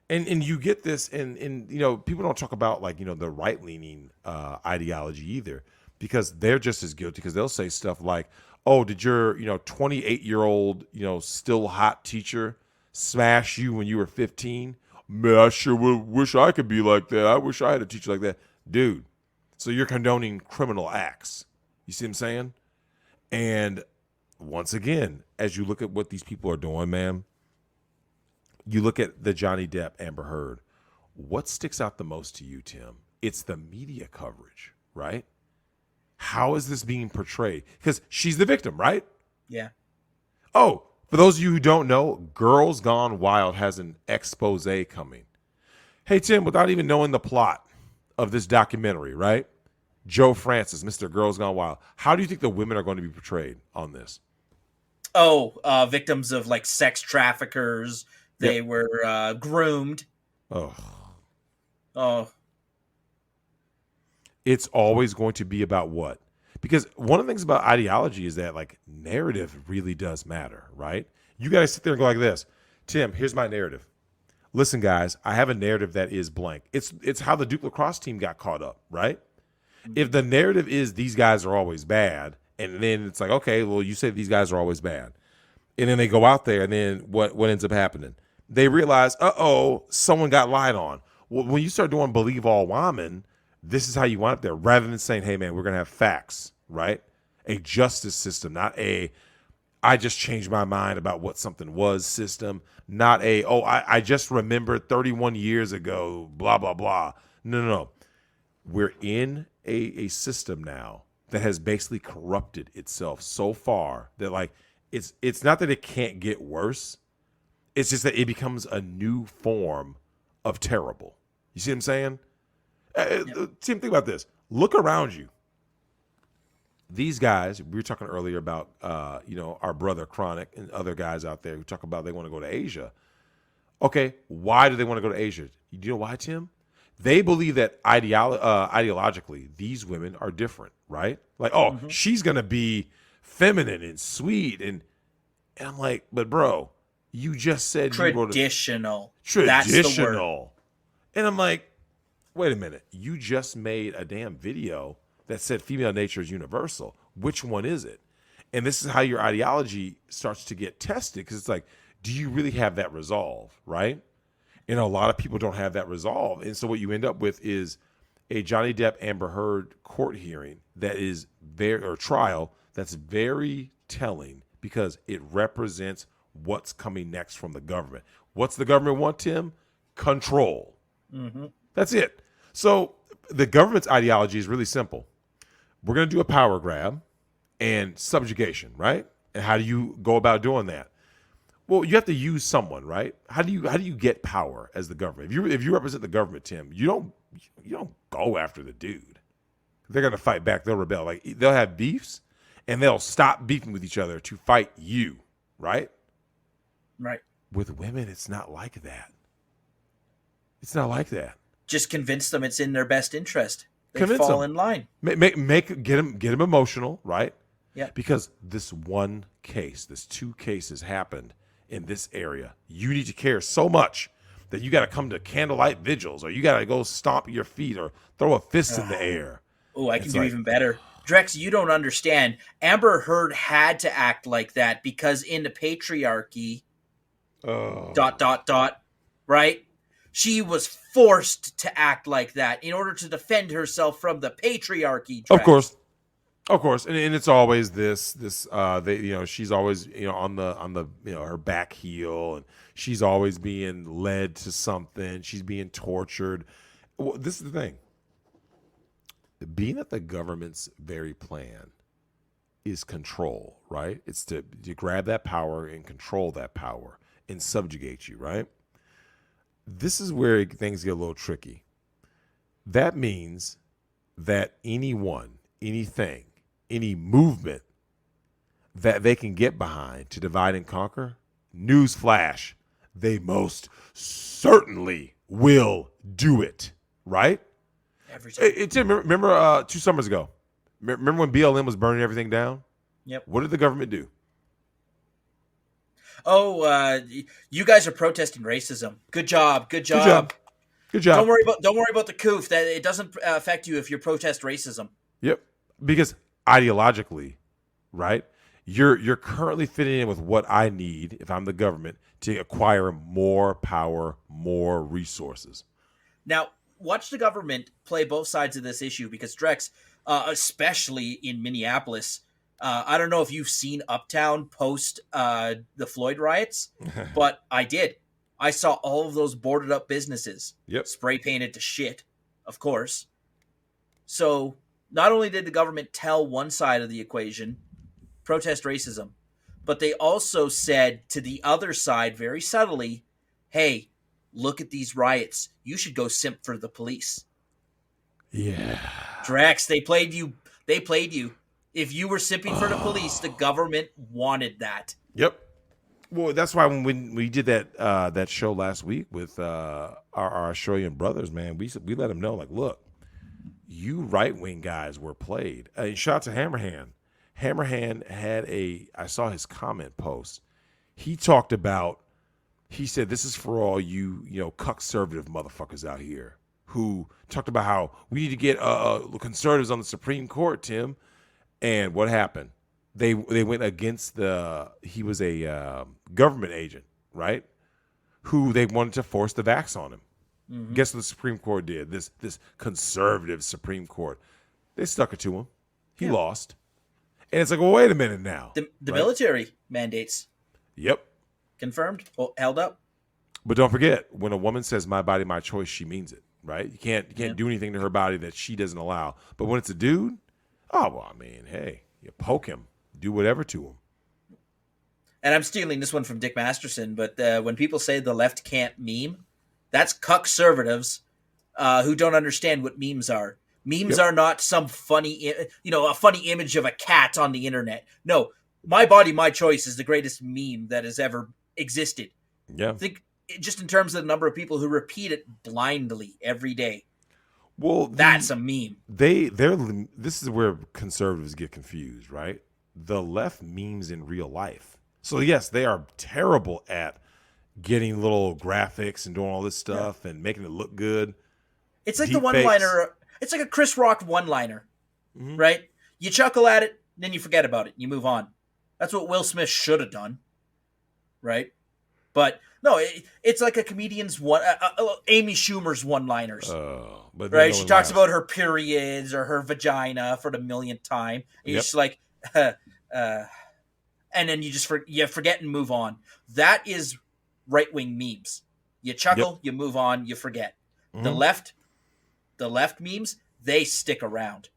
And you get this, and people don't talk about the right-leaning ideology either, because they're just as guilty, because they'll say stuff like, oh, did your 28-year-old still hot teacher smash you when you were 15? Man, I sure wish I could be like that. I wish I had a teacher like that. Dude, so you're condoning criminal acts. You see what I'm saying? And once again, as you look at what these people are doing, man, you look at the Johnny Depp, Amber Heard. What sticks out the most to you, Tim? It's the media coverage, right? How is this being portrayed? Because she's the victim, right? Yeah. Oh, for those of you who don't know, Girls Gone Wild has an expose coming. Hey, Tim, without even knowing the plot of this documentary, right? Joe Francis, Mr. Girls Gone Wild. How do you think the women are going to be portrayed on this? Oh, victims of sex traffickers. They were groomed. Oh. It's always going to be about what? Because one of the things about ideology is that narrative really does matter, right? You got to sit there and go like this. Tim, here's my narrative. Listen, guys, I have a narrative that is blank. It's how the Duke lacrosse team got caught up, right? Mm-hmm. If the narrative is these guys are always bad, and then it's like, okay, well, you say these guys are always bad. And then they go out there, and then what ends up happening? They realize, someone got lied on. Well, when you start doing believe all women, this is how you wind up there. Rather than saying, hey, man, we're going to have facts, right? A justice system, not I just changed my mind about what something was system, not I just remembered 31 years ago, blah, blah, blah. No. We're in a system now that has basically corrupted itself so far that it's not that it can't get worse. It's just that it becomes a new form of terrible. You see what I'm saying? Tim, think about this. Look around you. These guys, we were talking earlier about, our brother Chronic and other guys out there who talk about they want to go to Asia. Okay, why do they want to go to Asia? Do you know why, Tim? They believe that ideologically, these women are different, right? She's going to be feminine and sweet. And And I'm like, but bro, you just said you wrote Traditional. That's the word. traditional. And I'm like, wait a minute. You just made a damn video that said female nature is universal. Which one is it? And this is how your ideology starts to get tested, because it's like, do you really have that resolve, right? And a lot of people don't have that resolve. And so what you end up with is a Johnny Depp Amber Heard court hearing that is or trial that's very telling, because it represents what's coming next from the government. What's the government want, Tim? Control. Mm-hmm. That's it. So the government's ideology is really simple. We're going to do a power grab and subjugation, right? And how do you go about doing that? Well, you have to use someone, right? How do you get power as the government? If you represent the government, Tim, you don't go after the dude. They're going to fight back. They'll rebel. Like, they'll have beefs, and they'll stop beefing with each other to fight you, right? Right. With women, it's not like that. It's not like that. Just convince them it's in their best interest. They Convince fall them. in line. Get them emotional, right? Yeah. Because this one case, this 2 cases happened in this area. You need to care so much that you got to come to candlelight vigils, or you got to go stomp your feet or throw a fist in the air. Oh, I can do even better. Drex, you don't understand. Amber Heard had to act like that because in the patriarchy, ... right? She was forced to act like that in order to defend herself from the patriarchy. Drex. Of course, and it's always this she's always on the her back heel, and she's always being led to something. She's being tortured. Well, this is the thing. Being that the government's very plan is control, right? It's to grab that power and control that power and subjugate you, right? This is where things get a little tricky. That means that anyone, anything, any movement that they can get behind to divide and conquer, newsflash, they most certainly will do it, right? Every time. Tim, remember 2 summers ago? Remember when BLM was burning everything down? Yep. What did the government do? Oh, you guys are protesting racism. Good job. Good job. Don't worry about the coof. That it doesn't affect you if you protest racism. Yep. Because ideologically, right? You're currently fitting in with what I need if I'm the government to acquire more power, more resources. Now, watch the government play both sides of this issue, because Drex, especially in Minneapolis, I don't know if you've seen Uptown post the Floyd riots, but I did. I saw all of those boarded up businesses, spray painted to shit, of course. So not only did the government tell one side of the equation, protest racism, but they also said to the other side very subtly, hey, look at these riots. You should go simp for the police. Yeah. Drax, they played you. If you were simping for the police, the government wanted that. Yep. Well, that's why when we did that show last week with our Australian brothers, man, we let them know, like, look, you right-wing guys were played. Shout out to Hammerhand. Hammerhand I saw his comment post. He said, this is for all you cuck-conservative motherfuckers out here who talked about how we need to get conservatives on the Supreme Court, Tim. And what happened? They went against he was a government agent, right? Who they wanted to force the vax on him. Mm-hmm. Guess what the Supreme Court did? This conservative Supreme Court. They stuck it to him. He lost. And it's like, well, wait a minute now. The right? Military mandates. Yep. Confirmed. Held up. But don't forget, when a woman says my body, my choice, she means it, right? You can't do anything to her body that she doesn't allow. But when it's a dude, oh, well, I mean, hey, you poke him. Do whatever to him. And I'm stealing this one from Dick Masterson, but when people say the left can't meme, that's cuck-conservatives who don't understand what memes are. Memes are not some funny, a funny image of a cat on the internet. No, my body, my choice is the greatest meme that has ever existed. Yeah. Think just in terms of the number of people who repeat it blindly every day. Well, that's a meme. This is where conservatives get confused, right? The left memes in real life. So yes, they are terrible at getting little graphics and doing all this stuff and making it look good. It's like the Deep fakes. one-liner. It's like a Chris Rock one-liner, Mm-hmm. right? You chuckle at it, then you forget about it. You move on. That's what Will Smith should have done, right? But no, it's like a comedian's Amy Schumer's one-liners, But right? She talks about her periods or her vagina for the millionth time. And you're just like, and then you forget and move on. That is right-wing memes. You chuckle, you move on, you forget. Mm-hmm. The left memes, they stick around.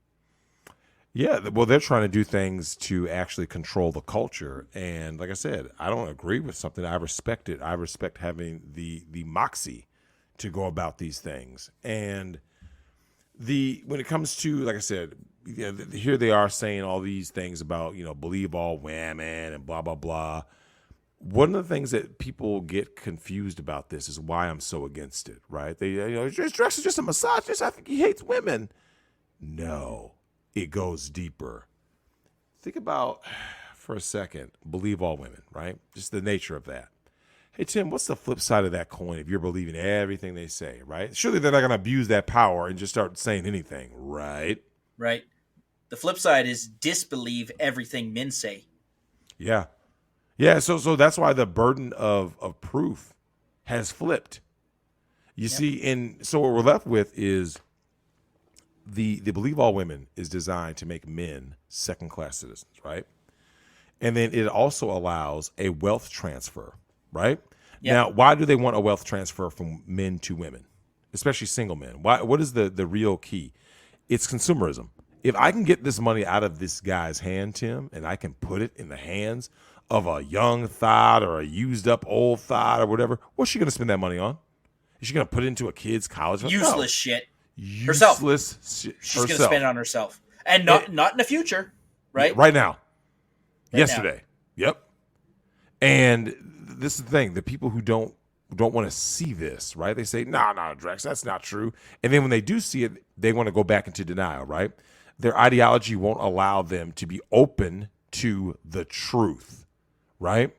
Yeah, well, they're trying to do things to actually control the culture, and like I said, I don't agree with something. I respect it. I respect having the moxie to go about these things, and when it comes to, like I said, here they are saying all these things about believe all women and blah blah blah. One of the things that people get confused about this is why I'm so against it. Right? They Drexel's just a misogynist. I think he hates women. No. It goes deeper. Think about, for a second, believe all women, right? Just the nature of that. Hey, Tim, what's the flip side of that coin if you're believing everything they say, right? Surely they're not going to abuse that power and just start saying anything, right? Right. The flip side is disbelieve everything men say. Yeah. Yeah, so that's why the burden of proof has flipped. You see, so what we're left with is the believe all women is designed to make men second-class citizens, right? And then it also allows a wealth transfer, right? Yep. Now, why do they want a wealth transfer from men to women, especially single men? Why? What is the real key? It's consumerism. If I can get this money out of this guy's hand, Tim, and I can put it in the hands of a young thought or a used-up old thought or whatever, what's she going to spend that money on? Is she going to put it into a kid's college? Useless shit. Herself. She's going to spend it on herself, and not in the future, right? Right now, yesterday. Yep. And this is the thing: the people who don't want to see this, right? They say, "Nah, Drex, that's not true." And then when they do see it, they want to go back into denial, right? Their ideology won't allow them to be open to the truth, right?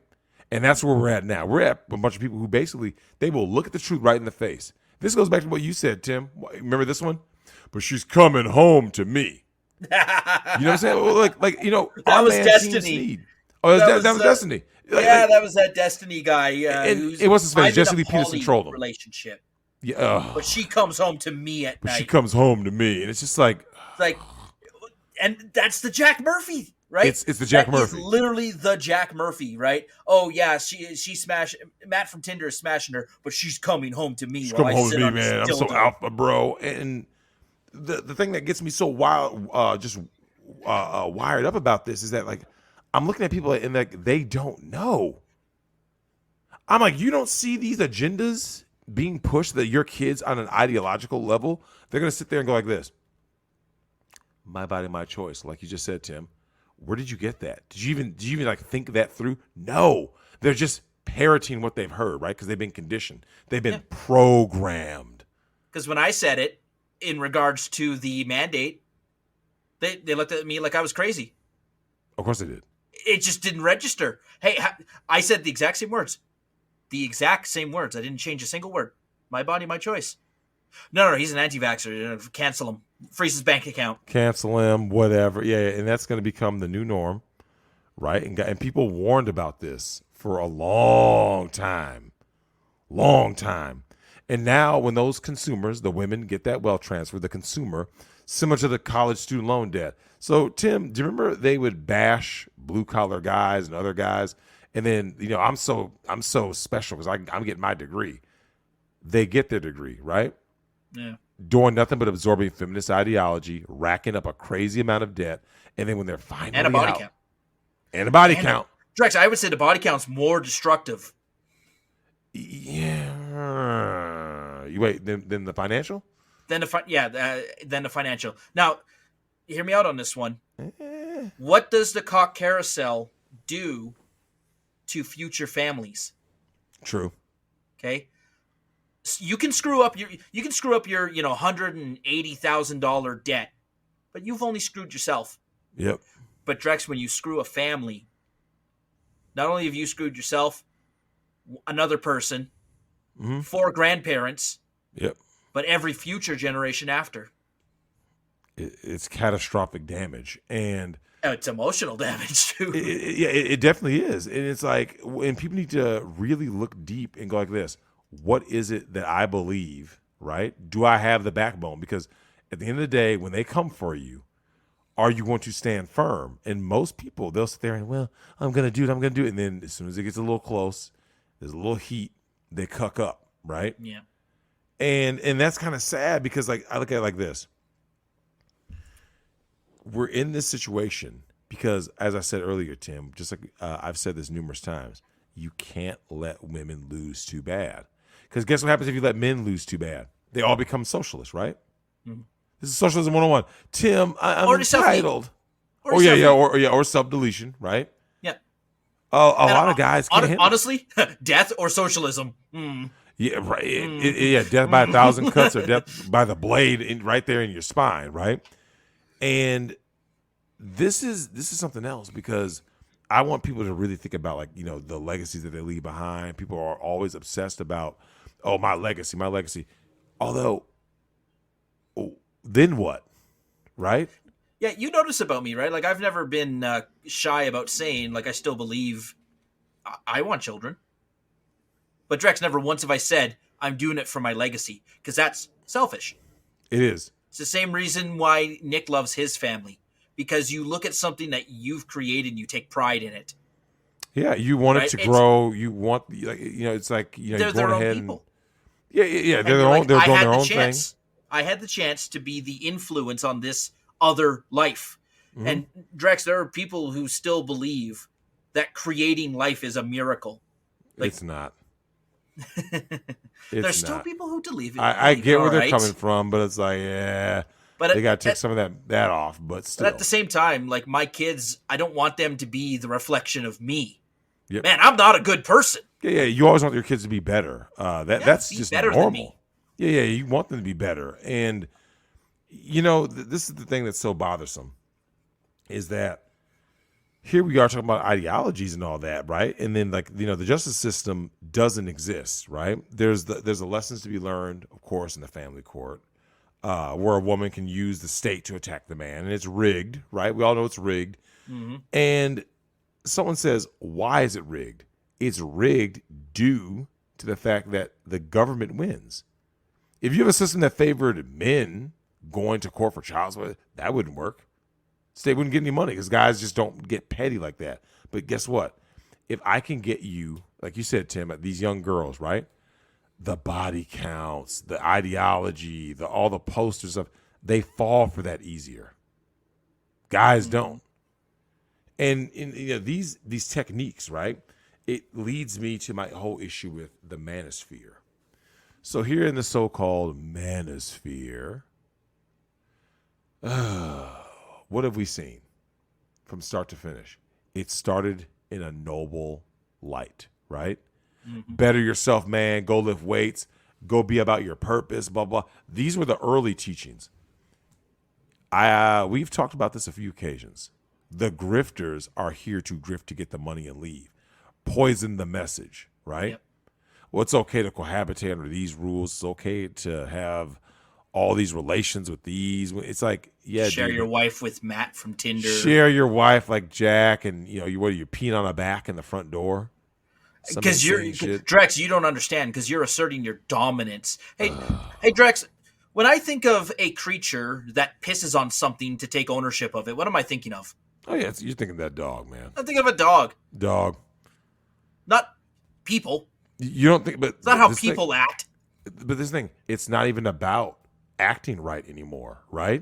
And that's where we're at now. We're at a bunch of people who basically they will look at the truth right in the face. This goes back to what you said, Tim. Remember this one? But she's coming home to me. You know what I'm saying? That was Destiny. Oh, that was Destiny. That was that Destiny guy. It wasn't his face. Jesse Lee Peterson trolled him. Relationship. Yeah. But she comes home to me at night. She comes home to me, and it's just like, and that's the Jack Murphy. Right, it's the Jack Murphy. It's literally the Jack Murphy, right? Oh yeah, she smashed Matt from Tinder is smashing her, but she's coming home to me. She's coming home to me, man. I'm so alpha, bro. And the thing that gets me so wild, wired up about this is that I'm looking at people and they don't know. I'm like, you don't see these agendas being pushed that your kids on an ideological level, they're gonna sit there and go like this. My body, my choice, like you just said, Tim. Where did you get that? Did you even think that through? No, they're just parroting what they've heard, right? Because they've been conditioned. They've been programmed. Because when I said it in regards to the mandate, they looked at me like I was crazy. Of course they did. It just didn't register. Hey, I said the exact same words. The exact same words. I didn't change a single word. My body, my choice. No, he's an anti-vaxxer. Cancel him. Freeze his bank account. Cancel him, whatever. Yeah, and that's going to become the new norm, right? And people warned about this for a long time. And now when those consumers, the women, get that wealth transfer, the consumer, similar to the college student loan debt. So, Tim, do you remember they would bash blue-collar guys and other guys? And then, I'm so special because I'm getting my degree. They get their degree, right? Yeah. Doing nothing but absorbing feminist ideology, racking up a crazy amount of debt, and then when they're finally and a body count. And a body count. Drex, I would say the body count's more destructive. Yeah. You wait, then the financial? Then the financial. Now, hear me out on this one. What does the cock carousel do to future families? True. Okay. You can screw up your $180,000 debt, but you've only screwed yourself. Yep. But Drex, when you screw a family, not only have you screwed yourself, another person, 4 grandparents, Yep. but every future generation after. It's catastrophic damage, and It's emotional damage too. it definitely is. And it's like, and people need to really look deep and go like this: what is it that I believe? Right? Do I have the backbone? Because at the end of the day, when they come for you, are you going to stand firm? And most people, they'll sit there and, well, I'm going to do it. I'm going to do it. And then as soon as it gets a little close, there's a little heat, they cuck up, right? Yeah. And that's kind of sad because, like, I look at it like this. We're in this situation because, as I said earlier, Tim, just like I've said this numerous times, you can't let women lose too bad. Because guess what happens if you let men lose too bad? They all become socialists, right? Mm-hmm. This is socialism 101. Tim, I'm entitled. Or self-deletion, right? Yeah. A lot of guys can't handle honestly, death or socialism. Yeah, right. Death by 1,000 cuts or death by the blade right there in your spine, right? And this is something else because I want people to really think about, like, the legacies that they leave behind. People are always obsessed about, oh, my legacy. Although, then what, right? Yeah, you notice about me, right? Like, I've never been shy about saying, like, I still believe I want children. But Drex, never once have I said, I'm doing it for my legacy, because that's selfish. It is. It's the same reason why Nick loves his family, because you look at something that you've created and you take pride in it. Yeah, you want it to grow. You want, it's like, they're their own people. Yeah. They're their own. They're doing their own thing. I had the chance to be the influence on this other life. Mm-hmm. And Drex, there are people who still believe that creating life is a miracle. Like, it's not. There's still people who believe it. I get where they're coming from, but it's like, but they got to take some of that off. But still, but at the same time, like, my kids, I don't want them to be the reflection of me. Yep. Man, I'm not a good person. Yeah. You always want your kids to be better. That's just better normal. Than me. Yeah. You want them to be better, and this is the thing that's so bothersome, is that here we are talking about ideologies and all that, right? And then, like, the justice system doesn't exist, right? There's the lessons to be learned, of course, in the family court, where a woman can use the state to attack the man, and it's rigged, right? We all know it's rigged. Mm-hmm. And someone says, why is it rigged? It's rigged due to the fact that the government wins. If you have a system that favored men going to court for child support, that wouldn't work. State wouldn't get any money because guys just don't get petty like that. But guess what? If I can get you, like you said, Tim, these young girls, right? The body counts, the ideology, all the posters stuff, they fall for that easier. Guys don't. And these techniques, right? It leads me to my whole issue with the manosphere. So here in the so-called manosphere, what have we seen from start to finish? It started in a noble light, right? Mm-hmm. Better yourself, man. Go lift weights. Go be about your purpose, blah, blah. These were the early teachings. We've talked about this a few occasions. The grifters are here to grift to get the money and leave. Poison the message, right? Yep. Well, it's okay to cohabitate under these rules. It's okay to have all these relations with these. It's like, share your wife with Matt from Tinder. Share your wife like Jack, and you're peeing on a back in the front door. Because Drex, you don't understand because you're asserting your dominance. Hey, Drex, when I think of a creature that pisses on something to take ownership of it, what am I thinking of? Oh yeah, you're thinking of that dog, man. I'm thinking of a dog. Dog. Not people. You don't think, but it's not how people act. But this thing, it's not even about acting right anymore, right?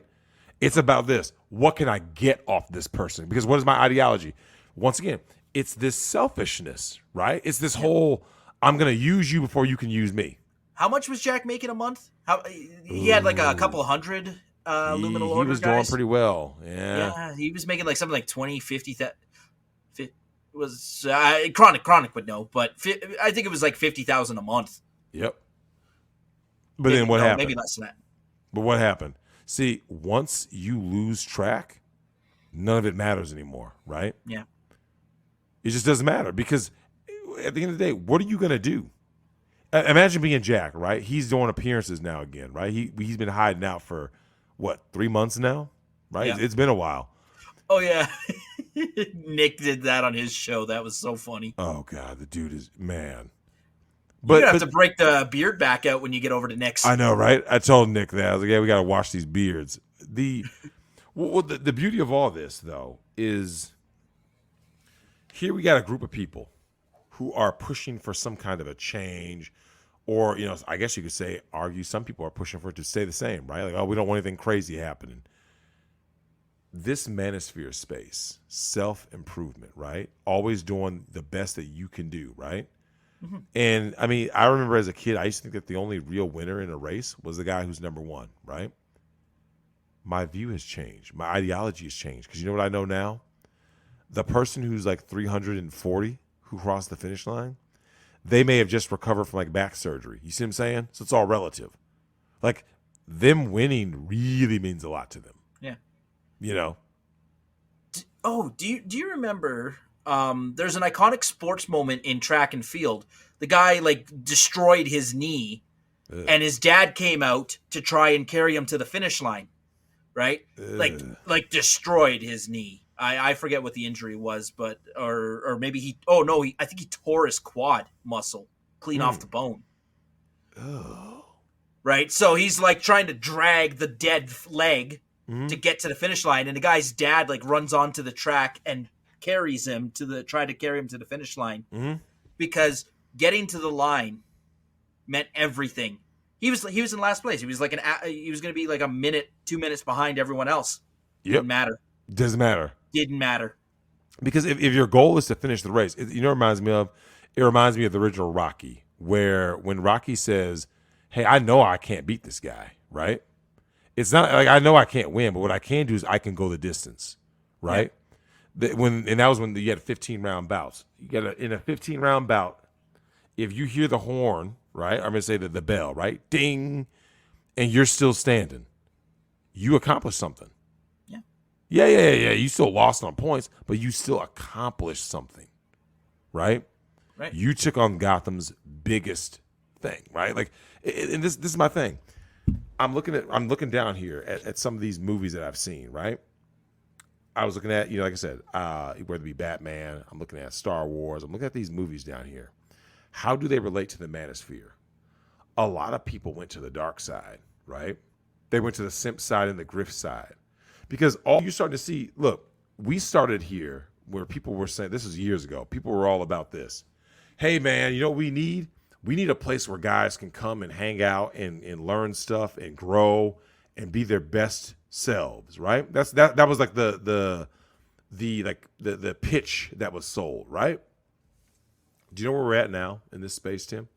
It's about this. What can I get off this person? Because what is my ideology? Once again, it's this selfishness, right? It's this whole, I'm going to use you before you can use me. How much was Jack making a month? He had like a couple hundred luminal order guys. He was doing pretty well. Yeah, he was making like something like 20, 50. Was Chronic would know, but I think it was like 50,000 a month. Yep. But then what happened? Maybe less than that. But what happened? See, once you lose track, none of it matters anymore, right? Yeah. It just doesn't matter because at the end of the day, what are you going to do? Imagine being Jack, right? He's doing appearances now again, right? He's been hiding out for, 3 months now, right? Yeah. It's been a while. Oh, yeah. Nick did that on his show. That was so funny. Oh, God, the dude is, man. You're going to have to break the beard back out when you get over to Nick's. I know, right? I told Nick that. I was like, yeah, we got to wash these beards. The beauty of all this, though, is here we got a group of people who are pushing for some kind of a change, or, I guess you could say, argue some people are pushing for it to stay the same, right? Like, oh, we don't want anything crazy happening. This manosphere space, self-improvement, right? Always doing the best that you can do, right? Mm-hmm. And, I mean, I remember as a kid, I used to think that the only real winner in a race was the guy who's number one, right? My view has changed. My ideology has changed. Because you know what I know now? The person who's like 340 who crossed the finish line, they may have just recovered from like back surgery. You see what I'm saying? So it's all relative. Like them winning really means a lot to them. Yeah. Do you remember there's an iconic sports moment in track and field. The guy like destroyed his knee and his dad came out to try and carry him to the finish line. Right? Like destroyed his knee. I forget what the injury was, but or maybe I think he tore his quad muscle clean off the bone. Oh. Right? So he's like trying to drag the dead leg to get to the finish line, and the guy's dad like runs onto the track and carries him try to carry him to the finish line because getting to the line meant everything. He was in last place. He was like he was going to be like 2 minutes behind everyone else. Didn't matter. Doesn't matter. Didn't matter. Because if your goal is to finish the race, it reminds me of the original Rocky, where when Rocky says, "Hey, I know I can't beat this guy," right? It's not like I know I can't win, but what I can do is I can go the distance, right? Yeah. That was when you had 15-round bouts. You got in a 15-round bout, if you hear the horn, right? I'm going to say the bell, right? Ding, and you're still standing. You accomplished something. Yeah. You still lost on points, but you still accomplished something, right? Right. You took on Gotham's biggest thing, right? Like, and this is my thing. I'm looking down here at some of these movies that I've seen, right? I was looking at, like I said, whether it be Batman, I'm looking at Star Wars, I'm looking at these movies down here. How do they relate to the manosphere? A lot of people went to the dark side, right? They went to the simp side and the grift side. Because all you're starting to see, look, we started here where people were saying, this is years ago, people were all about this. Hey, man, you know what we need? We need a place where guys can come and hang out and learn stuff and grow and be their best selves, right? That was like the pitch that was sold, right? Do you know where we're at now in this space, Tim?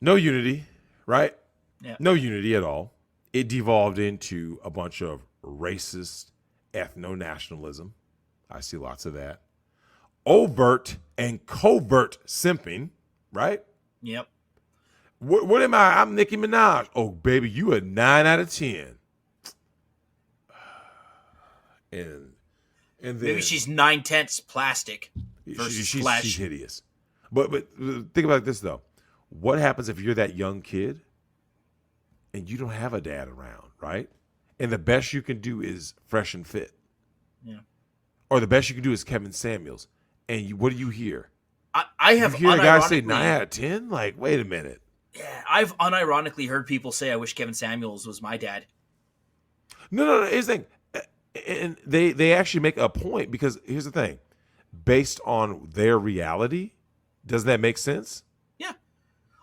No unity, right? Yeah. No unity at all. It devolved into a bunch of racist ethno-nationalism. I see lots of that. Overt and covert simping, right? Yep. What am I? I'm Nicki Minaj. Oh, baby, you a 9 out of 10. And then maybe she's 9/10 plastic versus flesh. She's hideous. But think about this though. What happens if you're that young kid and you don't have a dad around, right? And the best you can do is Fresh and Fit. Yeah. Or the best you can do is Kevin Samuels. And what do you hear? I have you hear a guy say 9 out of 10? Like, wait a minute. Yeah, I've unironically heard people say, I wish Kevin Samuels was my dad. No. Here's the thing. And they actually make a point because here's the thing. Based on their reality, doesn't that make sense? Yeah.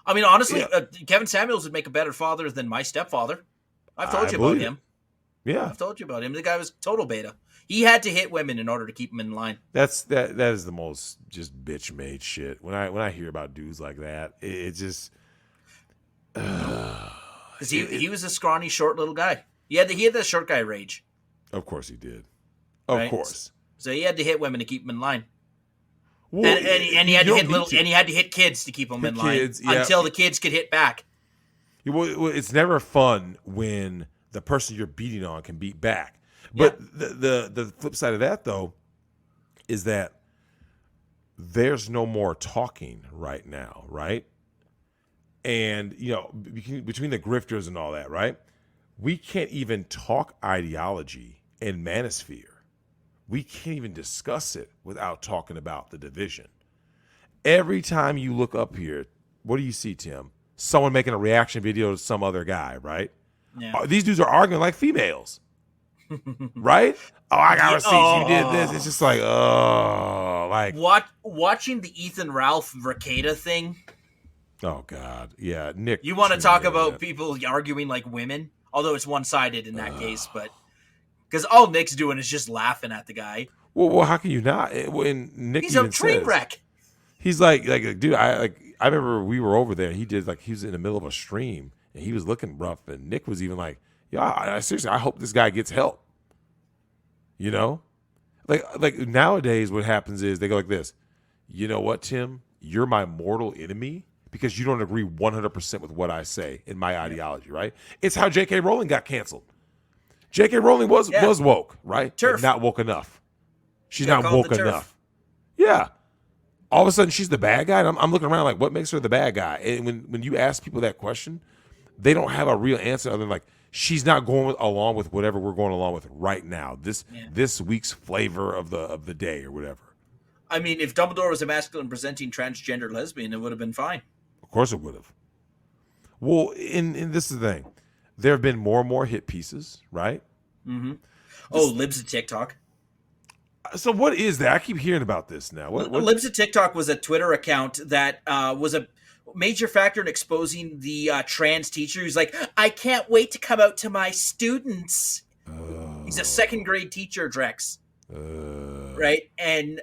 I mean, honestly, Kevin Samuels would make a better father than my stepfather. I've told you about him. Yeah. I've told you about him. The guy was total beta. He had to hit women in order to keep them in line. That is the most just bitch made shit. When I hear about dudes like that, it just because he was a scrawny, short little guy. He had the short guy rage. Of course he did. Of course. So he had to hit women to keep them in line. Well, and he had to hit kids to keep them in line until the kids could hit back. Well, it's never fun when the person you're beating on can beat back. But the flip side of that though is that there's no more talking right now, right? And, between the grifters and all that, right? We can't even talk ideology in manosphere. We can't even discuss it without talking about the division. Every time you look up here, what do you see, Tim? Someone making a reaction video to some other guy, right? Yeah. These dudes are arguing like females, right? Oh, I got receipts. You did this. It's just like, watching the Ethan Ralph Rekieta thing. Oh God, yeah, Nick. You want to talk about people arguing like women? Although it's one-sided in that case, but because all Nick's doing is just laughing at the guy. Well, how can you not? When Nick, he's a train wreck. He's like, dude, I remember we were over there. He was in the middle of a stream and he was looking rough, and Nick was even like, yeah, seriously, I hope this guy gets help. You know, like nowadays, what happens is they go like this. You know what, Tim? You're my mortal enemy because you don't agree 100% with what I say in my ideology, right? It's how J.K. Rowling got canceled. J.K. Rowling was woke, right? Turf. But not woke enough. She's not woke enough. Yeah. All of a sudden, she's the bad guy. And I'm looking around like, what makes her the bad guy? And when you ask people that question, they don't have a real answer other than like, she's not going along with whatever we're going along with right now. This week's flavor of the day or whatever. I mean, if Dumbledore was a masculine presenting transgender lesbian, it would have been fine. Of course it would have. Well, in this is the thing. There have been more and more hit pieces, right? Mm-hmm. Libs of TikTok. So what is that? I keep hearing about this now. What? Libs of TikTok was a Twitter account that was a major factor in exposing the trans teacher who's like, I can't wait to come out to my students. He's a second grade teacher, Drex. Right? And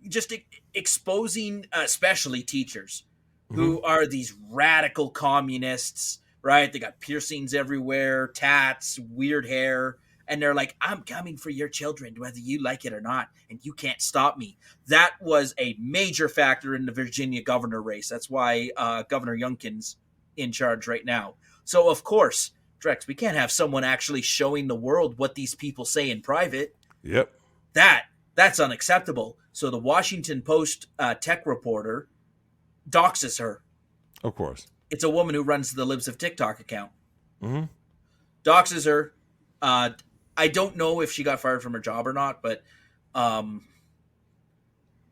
just exposing especially teachers who are these radical communists, right? They got piercings everywhere, tats, weird hair. And they're like, I'm coming for your children, whether you like it or not, and you can't stop me. That was a major factor in the Virginia governor race. That's why Governor Youngkin's in charge right now. So, of course, Drex, we can't have someone actually showing the world what these people say in private. Yep. That's unacceptable. So the Washington Post tech reporter doxes her. Of course. It's a woman who runs the Libs of TikTok account. Mm-hmm. Doxes her. I don't know if she got fired from her job or not, but I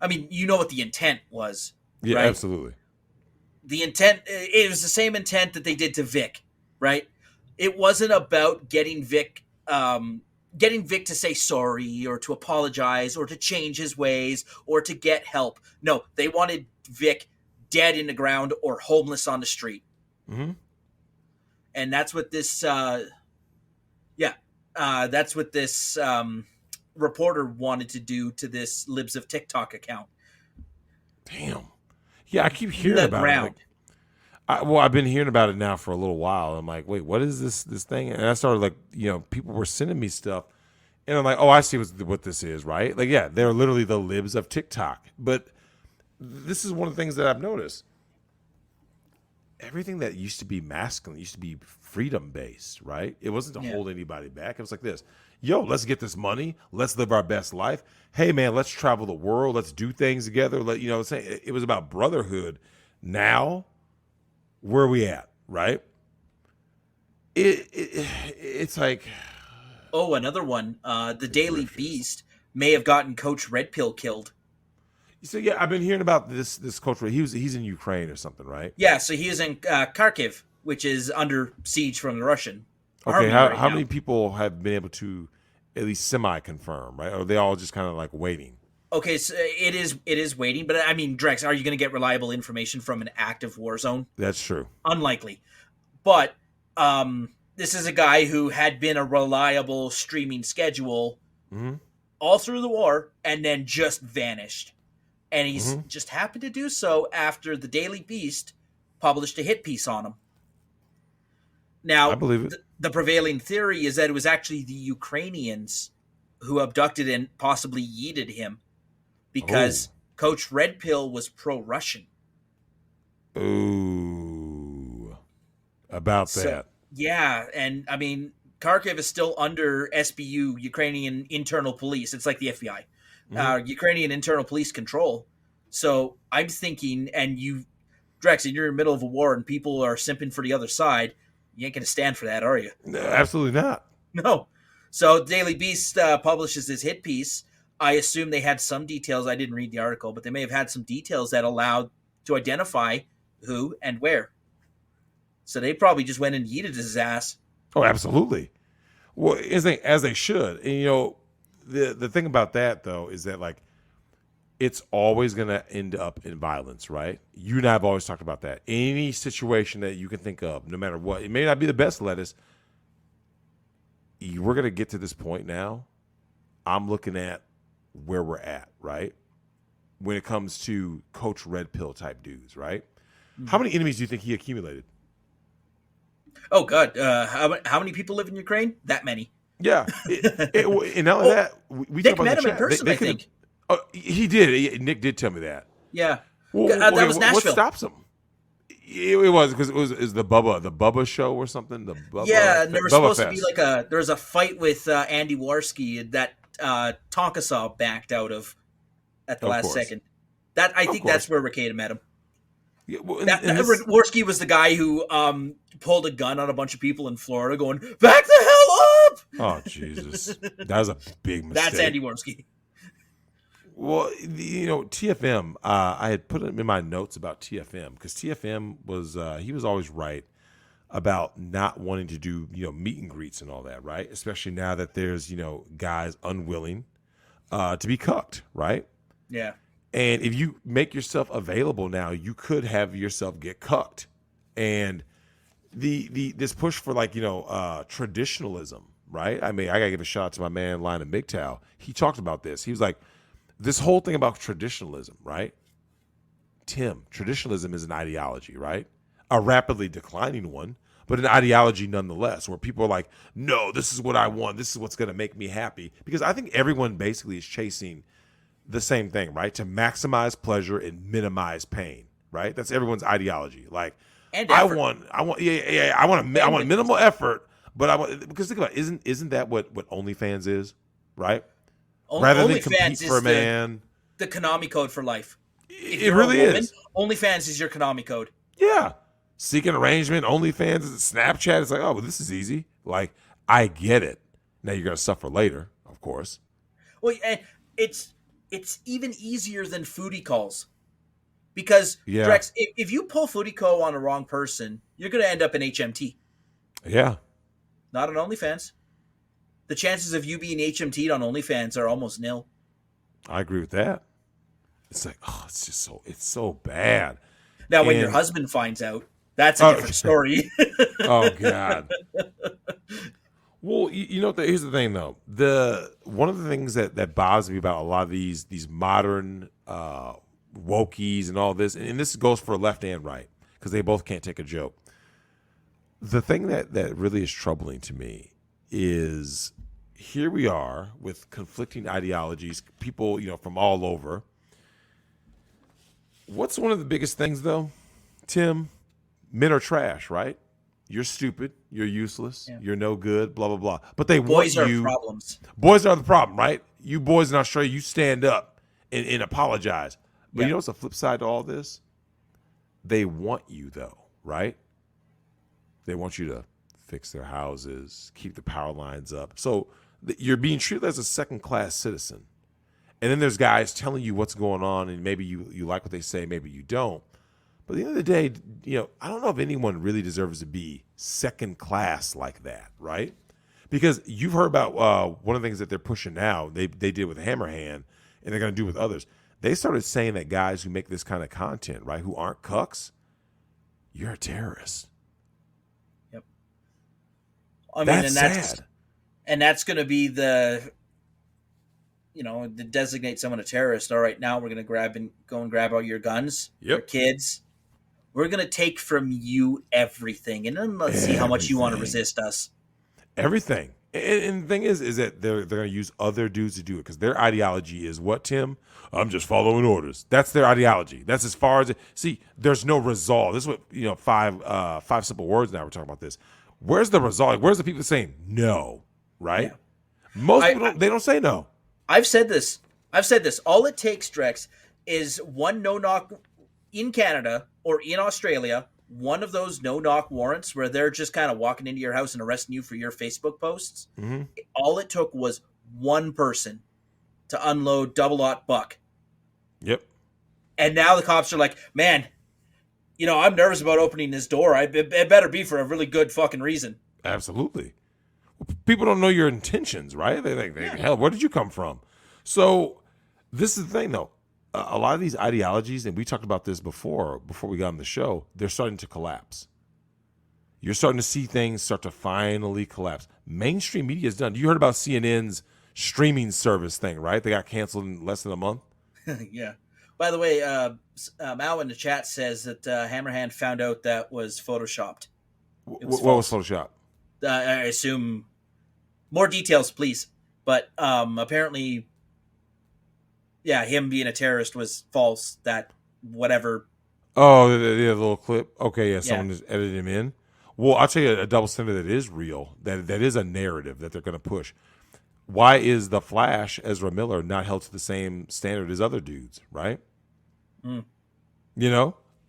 mean, you know what the intent was. Yeah, right? Absolutely. The intent, it was the same intent that they did to Vic, right? It wasn't about getting Vic to say sorry or to apologize or to change his ways or to get help. No, they wanted Vic dead in the ground or homeless on the street. Mm-hmm. And that's what this reporter wanted to do to this Libs of TikTok account. Damn. Yeah, I keep hearing about it. I've been hearing about it now for a little while. I'm like, wait, what is this thing? And I started people were sending me stuff. And I'm like, oh, I see what this is, right? Like, yeah, they're literally the Libs of TikTok. But this is one of the things that I've noticed. Everything that used to be masculine used to be freedom-based, right? It wasn't to hold anybody back. It was like this. Yo, let's get this money. Let's live our best life. Hey, man, let's travel the world. Let's do things together. It was about brotherhood. Now, where are we at, right? It's like... Oh, another one. The Daily Beast may have gotten Coach Red Pill killed. So yeah, I've been hearing about this Coach Red. He's in Ukraine or something, right? Yeah, so he is in Kharkiv, which is under siege from the Russian army. Okay, how many people have been able to at least semi-confirm, right? Or are they all just kind of like waiting? Okay, so it is waiting, but I mean, Drex, are you going to get reliable information from an active war zone? That's true. Unlikely. But this is a guy who had been a reliable streaming schedule all through the war and then just vanished. And he's just happened to do so after the Daily Beast published a hit piece on him. Now, I believe it. The prevailing theory is that it was actually the Ukrainians who abducted and possibly yeeted him because Coach Red Pill was pro-Russian. Ooh. About that. Yeah, and I mean, Kharkiv is still under SBU, Ukrainian Internal Police. It's like the FBI. Ukrainian Internal Police control. So I'm thinking, and you, Drexel, you're in the middle of a war and people are simping for the other side. You ain't going to stand for that, are you? No, absolutely not. No. So Daily Beast publishes this hit piece. I assume they had some details. I didn't read the article, but they may have had some details that allowed to identify who and where. So they probably just went and yeeted his ass. Oh, absolutely. Well, as they should. And, the thing about that, though, is that, like, it's always going to end up in violence, right? You and I have always talked about that. Any situation that you can think of, no matter what, it may not be the best lettuce. We're going to get to this point now. I'm looking at where we're at, right? When it comes to Coach Red Pill type dudes, right? Mm-hmm. How many enemies do you think he accumulated? Oh, God. How many people live in Ukraine? That many. Yeah. And not only that, we Nick talk about met the him in chat. person, I think. Oh, he did. Nick did tell me that. Yeah. Well, that was Nashville. What stops him? It was because it was the Bubba show or something. The Bubba, yeah, and there was supposed Fest. To be like there was a fight with Andy Warski that Tonka Saw backed out of at the last second. That I think that's where Ricada met him. Yeah, well, Warski was the guy who pulled a gun on a bunch of people in Florida, going "Back the hell up!" Oh Jesus, that was a big mistake. That's Andy Warski. Well, TFM, I had put him in my notes about TFM because TFM was he was always right about not wanting to do meet and greets and all that, right? Especially now that there's guys unwilling to be cucked, right? Yeah. And if you make yourself available now, you could have yourself get cucked. And this push for traditionalism, right? I mean, I gotta give a shout out to my man Lionel Migtown. He talked about this. He was like, this whole thing about traditionalism, right? Tim, traditionalism is an ideology, right? A rapidly declining one, but an ideology nonetheless, where people are like, no, this is what I want. This is what's going to make me happy. Because I think everyone basically is chasing the same thing, right? To maximize pleasure and minimize pain, right? That's everyone's ideology. Like, I want minimal effort, but because think about it, isn't that what OnlyFans is, right? Rather than compete for a man. The Konami code for life. It really is. OnlyFans is your Konami code. Yeah. Seeking arrangement, OnlyFans, Snapchat. It's like, oh, well, this is easy. Like, I get it. Now you're going to suffer later, of course. Well, it's even easier than foodie calls. Because, Drex, if you pull foodie call on a wrong person, you're going to end up in HMT. Yeah. Not on OnlyFans. The chances of you being HMT'd on OnlyFans are almost nil. I agree with that. It's like, it's so bad. Now, when your husband finds out, that's a different story. Oh, God. Well, here's the thing, though. One of the things that bothers me about a lot of these modern wokies and all this, and this goes for left and right, because they both can't take a joke. The thing that really is troubling to me is here we are with conflicting ideologies, people, from all over. What's one of the biggest things, though, Tim? Men are trash, right? You're stupid. You're useless. Yeah. You're no good, blah, blah, blah. But they want you. Boys are problems. Boys are the problem, right? You boys in Australia, you stand up and apologize. But you know what's the flip side to all this? They want you, though, right? They want you to fix their houses, keep the power lines up. So you're being treated as a second-class citizen. And then there's guys telling you what's going on, and maybe you like what they say, maybe you don't. But at the end of the day, I don't know if anyone really deserves to be second class like that, right? Because you've heard about one of the things that they're pushing now, they did with Hammerhand, and they're going to do with others. They started saying that guys who make this kind of content, right, who aren't cucks, you're a terrorist. Yep. I mean, that's sad. And that's going to be to designate someone a terrorist. All right, now we're going to go and grab all your guns, your kids. We're going to take from you everything, and then let's see how much you want to resist us. Everything. And the thing is that they're going to use other dudes to do it because their ideology is what, Tim? I'm just following orders. That's their ideology. That's as far as see, there's no resolve. This is what, five simple words now we're talking about this. Where's the resolve? Where's the people saying no, right? Yeah. Most people, they don't say no. I've said this. All it takes, Drex, is one no-knock in Canada or in Australia, one of those no-knock warrants where they're just kind of walking into your house and arresting you for your Facebook posts. Mm-hmm. All it took was one person to unload double-aught buck. Yep. And now the cops are like, man, I'm nervous about opening this door. It better be for a really good fucking reason. Absolutely. People don't know your intentions, right? They think, hell, where did you come from? So this is the thing, though. A lot of these ideologies, and we talked about this before we got on the show, they're starting to collapse. You're starting to see things start to finally collapse. Mainstream media is done. You heard about CNN's streaming service thing, right? They got canceled in less than a month. Yeah. By the way, Mao in the chat says that Hammerhand found out that was photoshopped. What was Photoshop? I assume more details, please. But apparently, yeah, him being a terrorist was false. That whatever. Oh, the little clip. Okay, yeah, someone just edited him in. Well, I'll tell you a double standard that is real. That is a narrative that they're going to push. Why is the Flash, Ezra Miller, not held to the same standard as other dudes? Right. Mm.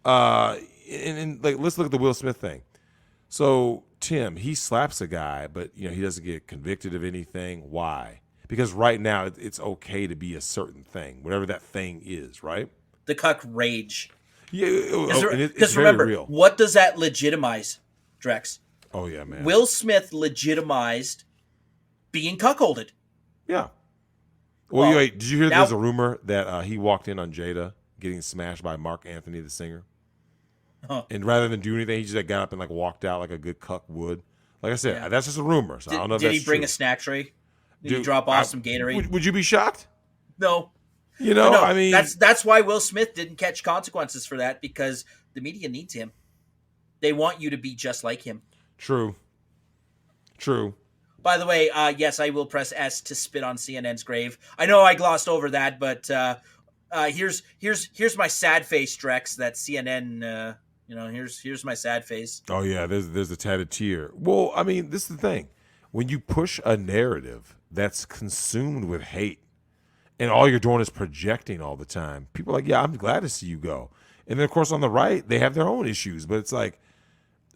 And like, let's look at the Will Smith thing. So Tim, he slaps a guy, but he doesn't get convicted of anything. Why? Because right now it's okay to be a certain thing, whatever that thing is, right? The cuck rage. Yeah, because remember, real. What does that legitimize, Drex? Oh yeah, man. Will Smith legitimized being cuckolded. Yeah. Well, did you hear there's a rumor that he walked in on Jada getting smashed by Mark Anthony, the singer? Huh. And rather than do anything, he just got up and walked out like a good cuck would. Like I said, that's just a rumor. So I don't know if that's true. Did he bring a snack tray? Did he drop off some Gatorade? Would you be shocked? No. No, I mean, that's why Will Smith didn't catch consequences for that, because the media needs him. They want you to be just like him. True. By the way, yes, I will press S to spit on CNN's grave. I know I glossed over that, but here's my sad face, Drex. That CNN. Here's my sad face. Oh yeah, there's a tatted tear. Well, I mean, this is the thing. When you push a narrative that's consumed with hate, and all you're doing is projecting all the time, people are like, yeah, I'm glad to see you go. And then, of course, on the right, they have their own issues. But it's like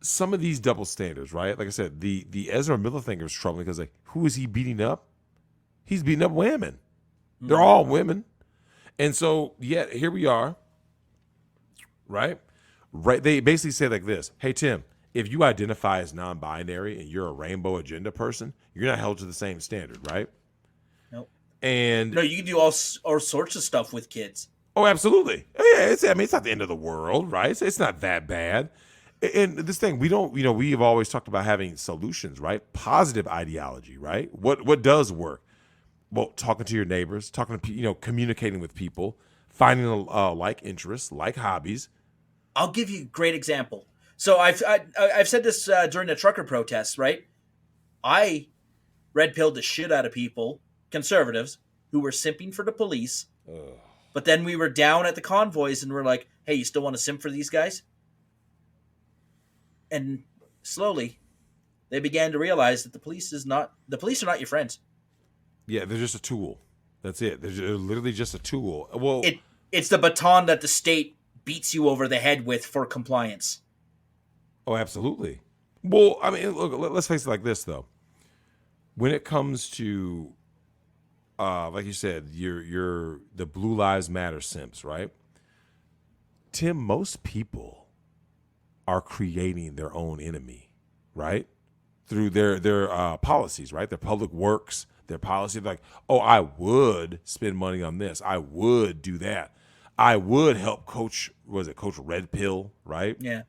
some of these double standards, right? Like I said, the Ezra Miller thing is troubling because, who is he beating up? He's beating up women. They're all women. And so, here we are, right? Right. They basically say like this: hey, Tim, if you identify as non-binary and you're a rainbow agenda person, you're not held to the same standard, right? Nope. And no, you can do all sorts of stuff with kids. Oh, absolutely. Yeah, it's not the end of the world, right? It's not that bad. And this thing, we have always talked about having solutions, right? Positive ideology, right? What does work? Well, talking to your neighbors, talking to communicating with people, finding like interests, like hobbies. I'll give you a great example. So I've said this during the trucker protests, right? I red pilled the shit out of people, conservatives, who were simping for the police. Ugh. But then we were down at the convoys and we're like, hey, you still want to simp for these guys? And slowly, they began to realize that the police are not your friends. Yeah, they're just a tool. That's it. They're literally just a tool. Well, it's the baton that the state beats you over the head with for compliance. Oh, absolutely. Well, I mean, look, let's face it like this, though. When it comes to, like you said, you're the Blue Lives Matter simps, right? Tim, most people are creating their own enemy, right? Through their policies, right? Their public works, their policy. Like, oh, I would spend money on this. I would do that. I would help Coach Red Pill, right? Yeah.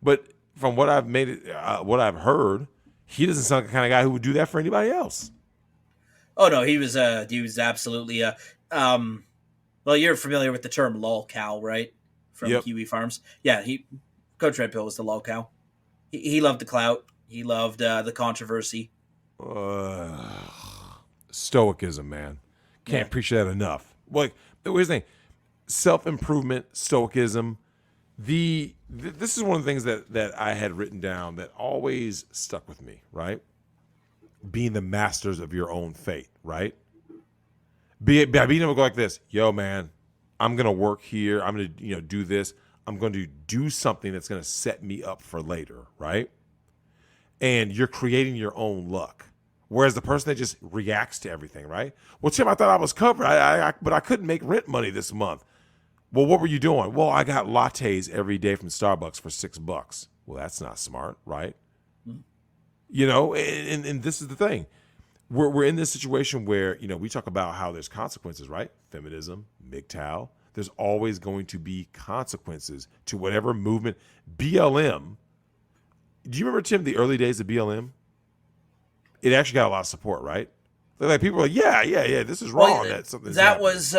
But from what what I've heard, he doesn't sound like the kind of guy who would do that for anybody else. Oh no, he was absolutely well, you're familiar with the term lolcow, right? From Kiwi Farms. Yeah, Coach Red Pill was the lolcow. He loved the clout. He loved the controversy. Stoicism, man. Can't preach that enough. Like, here's the thing. Self-improvement, stoicism. This is one of the things that I had written down that always stuck with me, right? Being the masters of your own fate, right? Being able to go like this, yo, man, I'm going to work here. I'm going to, do this. I'm going to do something that's going to set me up for later, right? And you're creating your own luck. Whereas the person that just reacts to everything, right? Well, Tim, I thought I was covered, but I couldn't make rent money this month. Well, what were you doing? Well, I got lattes every day from Starbucks for $6. Well, that's not smart, right? And this is the thing. We're in this situation where, we talk about how there's consequences, right? Feminism, Migtown. There's always going to be consequences to whatever movement. BLM. Do you remember, Tim, the early days of BLM? It actually got a lot of support, right? Like people were like, yeah, this is wrong. That was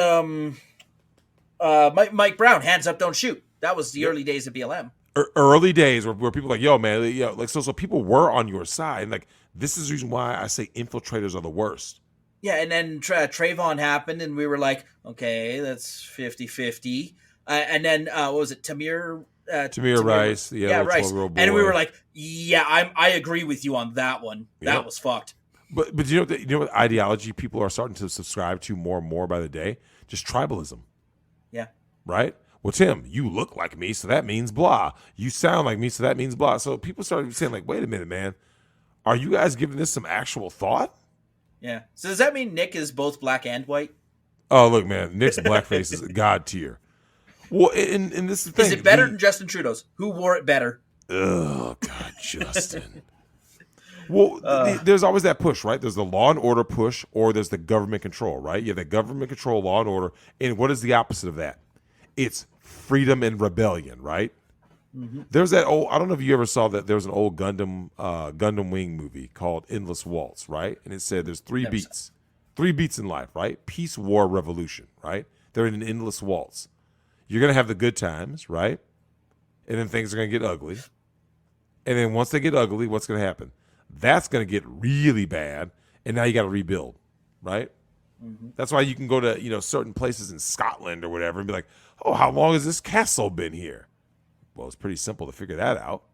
Mike Brown, hands up, don't shoot. That was the early days of BLM. Early days where people were like, yo, man, like so people were on your side. And like, this is the reason why I say infiltrators are the worst. Yeah, and then Trayvon happened, and we were like, okay, that's 50-50. And then, what was it, Tamir Rice. Rice. And we were like, yeah, I agree with you on that one. That was fucked. But you know what ideology people are starting to subscribe to more and more by the day? Just tribalism. Yeah. Right? Well, Tim, you look like me, so that means blah. You sound like me, so that means blah. So people started saying, like, wait a minute, man. Are you guys giving this some actual thought? Yeah. So does that mean Nick is both black and white? Oh, look, man. Nick's blackface is god tier. Well, and this is the thing. Is it better than Justin Trudeau's? Who wore it better? Oh, God, Justin. Well, there's always that push, right? There's the law and order push, or there's the government control, right? You have the government control, law and order. And what is the opposite of that? It's freedom and rebellion, right? Mm-hmm. There's that old, I don't know if you ever saw that, there was an old Gundam Wing movie called Endless Waltz, right? And it said there's three beats in life, right? Peace, war, revolution, right? They're in an endless waltz. You're going to have the good times, right? And then things are going to get ugly. And then once they get ugly, what's going to happen? That's going to get really bad. And now you got to rebuild, right? Mm-hmm. That's why you can go to, certain places in Scotland or whatever and be like, oh, how long has this castle been here? Well, it's pretty simple to figure that out,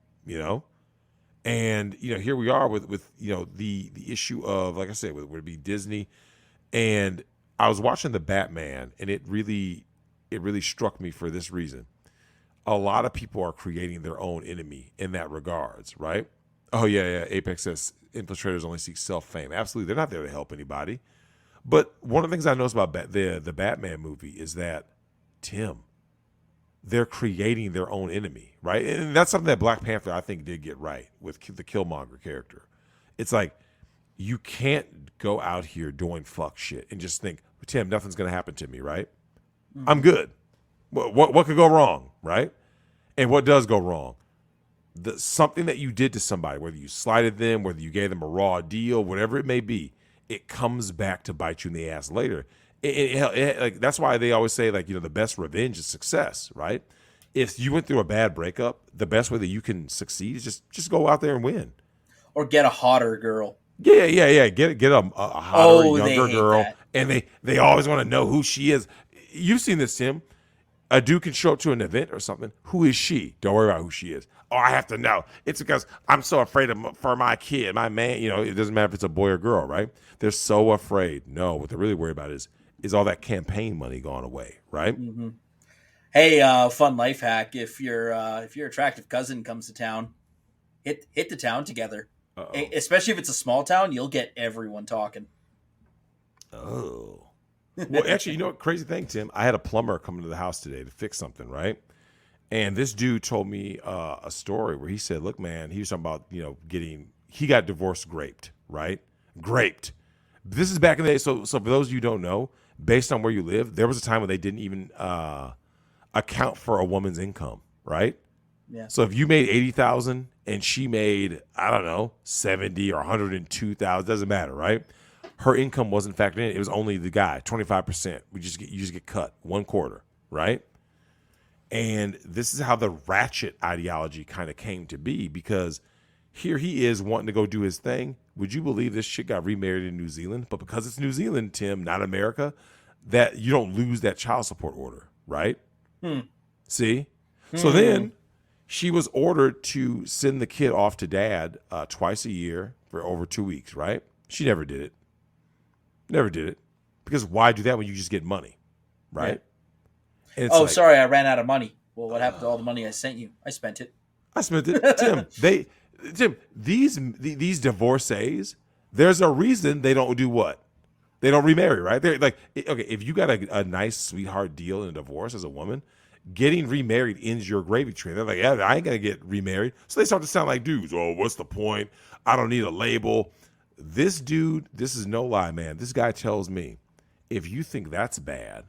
And, here we are with the issue of, like I said, would it be Disney? And I was watching the Batman, and it really struck me for this reason. A lot of people are creating their own enemy in that regards, right? Oh, yeah. Apex says infiltrators only seek self-fame. Absolutely. They're not there to help anybody. But one of the things I noticed about the Batman movie is that, Tim, they're creating their own enemy, right? And that's something that Black Panther, I think, did get right with the Killmonger character. It's like, you can't go out here doing fuck shit and just think, Tim, nothing's going to happen to me, right? Mm-hmm. I'm good. What could go wrong, right? And what does go wrong? Something that you did to somebody, whether you slighted them, whether you gave them a raw deal, whatever it may be, it comes back to bite you in the ass later. Like that's why they always say, like, the best revenge is success, right? If you went through a bad breakup, the best way that you can succeed is just go out there and win, or get a hotter girl. Yeah. Get a hotter, younger girl, that. And they always want to know who she is. You've seen this, Tim. A dude can show up to an event or something. Who is she? Don't worry about who she is. Oh, I have to know. It's because I'm so afraid for my kid, my man. It doesn't matter if it's a boy or girl, right? They're so afraid. No, what they're really worried about is all that campaign money going away, right? Mm-hmm. Hey, fun life hack: if your attractive cousin comes to town, hit the town together. Uh-oh. Especially if it's a small town, you'll get everyone talking. Oh. Well, actually, crazy thing, Tim? I had a plumber come into the house today to fix something, right? And this dude told me a story where he said, look, man, he was talking about, he got divorced graped, right? Graped. This is back in the day. So for those of you who don't know, based on where you live, there was a time when they didn't even account for a woman's income, right? Yeah. So if you made $80,000 and she made, I don't know, 70 or 102,000, doesn't matter, right? Her income wasn't factored in. It was only the guy, 25%. You just get cut 1/4, right? And this is how the ratchet ideology kind of came to be, because here he is wanting to go do his thing. Would you believe this shit got remarried in New Zealand? But because it's New Zealand, Tim, not America, that you don't lose that child support order, right? See? So then she was ordered to send the kid off to dad twice a year for over 2 weeks, right? She never did it. Never did it. Because why do that when you just get money, right? And it's Oh, like, sorry, I ran out of money. Well, what happened to all the money I sent you? I spent it. I spent it. Tim, these divorcees, there's a reason they don't do what? They don't remarry, right? They're like, okay, if you got a nice sweetheart deal in a divorce as a woman, getting remarried ends your gravy train. They're like, yeah, I ain't gonna get remarried. So they start to sound like dudes. Oh, what's the point? I don't need a label. This dude, this is no lie, man. This guy tells me, if you think that's bad,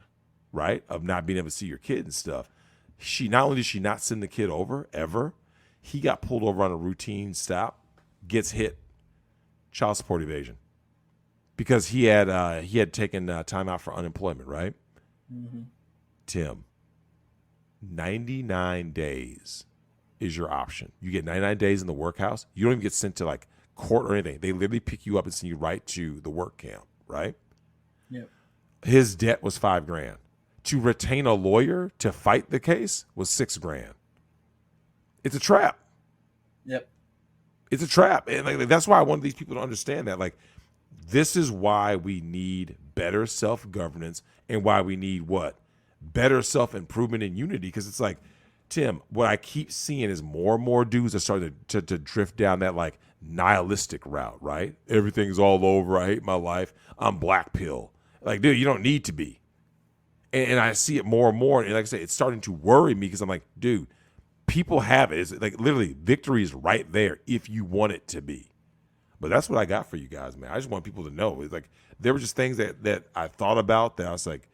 right, of not being able to see your kid and stuff, she not only did she not send the kid over ever, he got pulled over on a routine stop, gets hit, child support evasion, because he had taken time out for unemployment, right? Mm-hmm. Tim, 99 days is your option. You get 99 days in the workhouse. You don't even get sent to like court or anything. They literally pick you up and send you right to the work camp, right? Yep. His debt was $5,000. To retain a lawyer to fight the case was $6,000. It's a trap. Yep. It's a trap. And like, that's why I want these people to understand that. Like, this is why we need better self-governance and why we need what? Better self-improvement and unity. Because it's like, Tim, what I keep seeing is more and more dudes are starting to drift down that like nihilistic route, right? Everything's all over. I hate my life. I'm black pill. Like, dude, you don't need to be. And I see it more and more. And like I say, it's starting to worry me because I'm like, dude, people have it. It's like literally victory is right there if you want it to be. But that's what I got for you guys, man. I just want people to know. It's like there were just things that I thought about that I was like,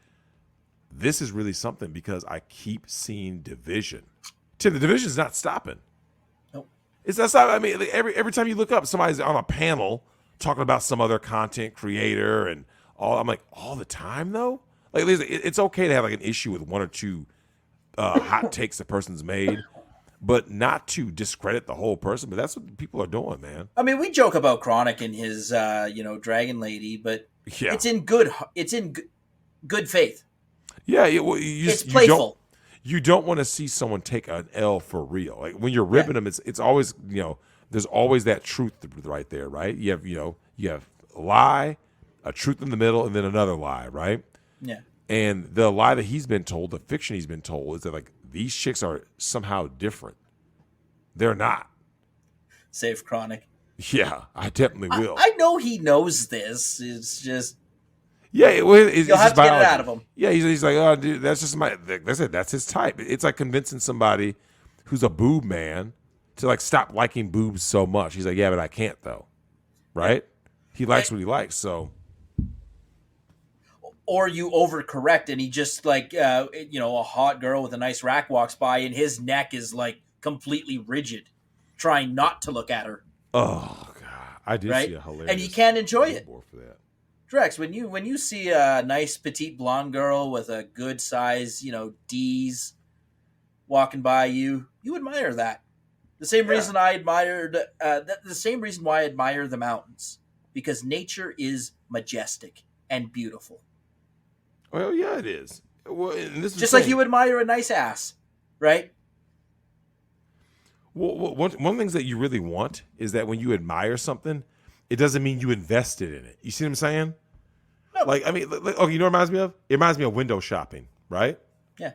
this is really something because I keep seeing division. Tim, the division is not stopping. Nope. It's not stopping. I mean, like every time you look up, somebody's on a panel talking about some other content creator and all. I'm like, all the time though? Like, it's okay to have like an issue with one or two hot takes the person's made, but not to discredit the whole person. But that's what people are doing, man. I mean, we joke about Chronic and his, Dragon Lady, but Yeah. it's in good faith. Yeah, It's playful. You don't want to see someone take an L for real. Like when you're ribbing them, it's always there's always that truth right there, right? You have a lie, a truth in the middle, and then another lie, right? Yeah. And the lie that he's been told, the fiction he's been told, is that like these chicks are somehow different. They're not. Save Chronic. Yeah, I definitely will. I know he knows this. It's just yeah, you'll have just to get biology. it out of him. Yeah, he's like, oh, dude, that's just that's it. That's his type. It's like convincing somebody who's a boob man to like stop liking boobs so much. He's like, yeah, but I can't though, right? He likes what he likes, so. Or you overcorrect and he just like a hot girl with a nice rack walks by and his neck is like completely rigid, trying not to look at her. Oh god, I did see a hilarious. And you can't enjoy it. For that. Drex, when you see a nice petite blonde girl with a good size, D's walking by you admire that. The same reason I admired the same reason why I admire the mountains, because nature is majestic and beautiful. Well, yeah, it is. Well, and this is just like you admire a nice ass, right? Well, one of the things that you really want is that when you admire something, it doesn't mean you invested in it. You see what I'm saying? No. Like, I mean, okay, you know what it reminds me of? It reminds me of window shopping, right? Yeah.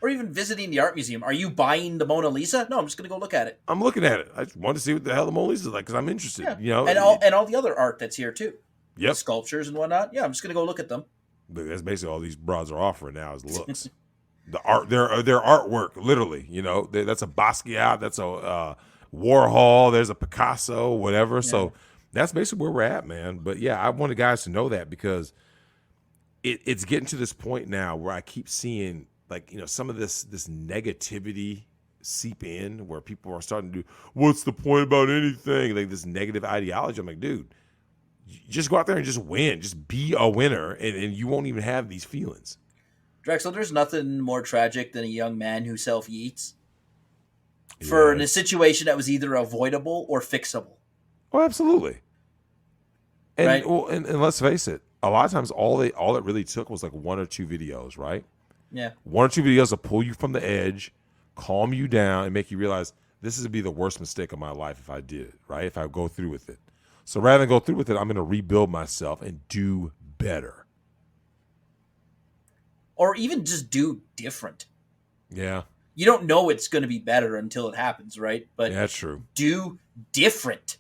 Or even visiting the art museum. Are you buying the Mona Lisa? No, I'm just going to go look at it. I'm looking at it. I just want to see what the hell the Mona Lisa is like because I'm interested. Yeah. And all the other art that's here too. Yep. The sculptures and whatnot. Yeah, I'm just going to go look at them. But that's basically all these broads are offering now is looks. The art, their artwork, literally. That's a Basquiat, that's a Warhol, there's a Picasso, whatever. Yeah. So that's basically where we're at, man. But yeah, I wanted guys to know that because it's getting to this point now where I keep seeing some of this negativity seep in where people are starting to do, what's the point about anything? Like this negative ideology. I'm like, dude, just go out there and just win. Just be a winner, and you won't even have these feelings. Drexel, there's nothing more tragic than a young man who self-yeets for a situation that was either avoidable or fixable. Oh, absolutely. And, right? Well, and let's face it, a lot of times all it really took was like one or two videos, right? Yeah. One or two videos to pull you from the edge, calm you down, and make you realize this would be the worst mistake of my life if I did it, right? If I go through with it. So rather than go through with it, I'm going to rebuild myself and do better. or even just do different. Yeah. You don't know it's going to be better until it happens, right? But Yeah, that's true. do different.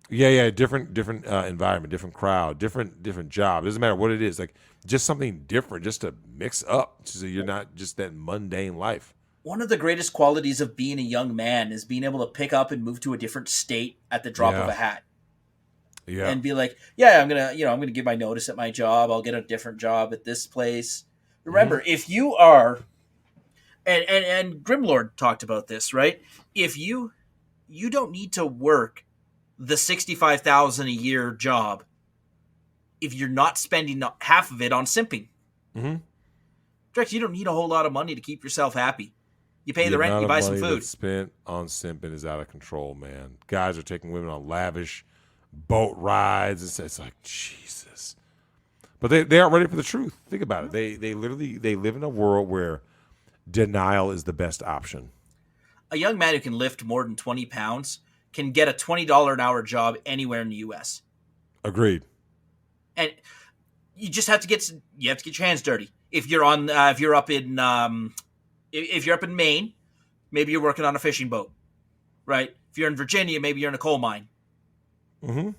Yeah. Different environment, different crowd, different job. Doesn't matter what it is. Like just something different, just to mix up, so you're not just that mundane life. One of the greatest qualities of being a young man is being able to pick up and move to a different state at the drop of a hat. Yeah. And be like, yeah, I'm gonna give my notice at my job. I'll get a different job at this place. Remember, if you are, and Grimlord talked about this, right? If you don't need to work the $65,000 a year job if you're not spending half of it on simping. Mm-hmm. Drex, you don't need a whole lot of money to keep yourself happy. You pay the rent, amount you of buy some money food. that's spent on simping is out of control, man. Guys are taking women on lavish boat rides. It's like, Jesus. But they aren't ready for the truth. Think about it. They live in a world where denial is the best option. A young man who can lift more than 20 pounds can get a $20 an hour job anywhere in the U.S. Agreed. And you just have to get your hands dirty. If you're up in Maine, maybe you're working on a fishing boat, right? If you're in Virginia, maybe you're in a coal mine. Mm-hmm.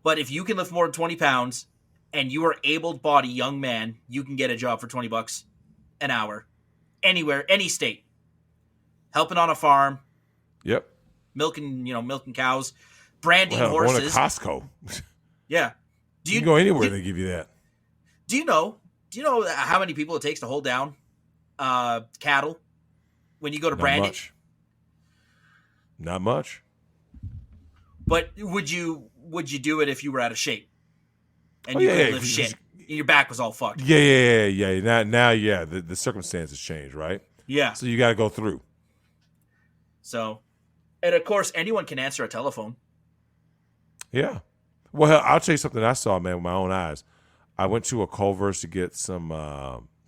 But if you can lift more than 20 pounds and you are able-bodied young man, you can get a job for $20 an hour anywhere, any state. Helping on a farm. Yep. Milking cows, branding Going horses. to Costco. Yeah. You can go anywhere, they give you that. Do you know how many people it takes to hold down cattle when you go to branding? Not much. But would you do it if you were out of shape and you couldn't lift shit and your back was all fucked? Yeah. Now, the circumstances change, right? Yeah. So you got to go through. So, and of course, anyone can answer a telephone. Yeah. Well, I'll tell you something I saw, man, with my own eyes. I went to a Culver's to get some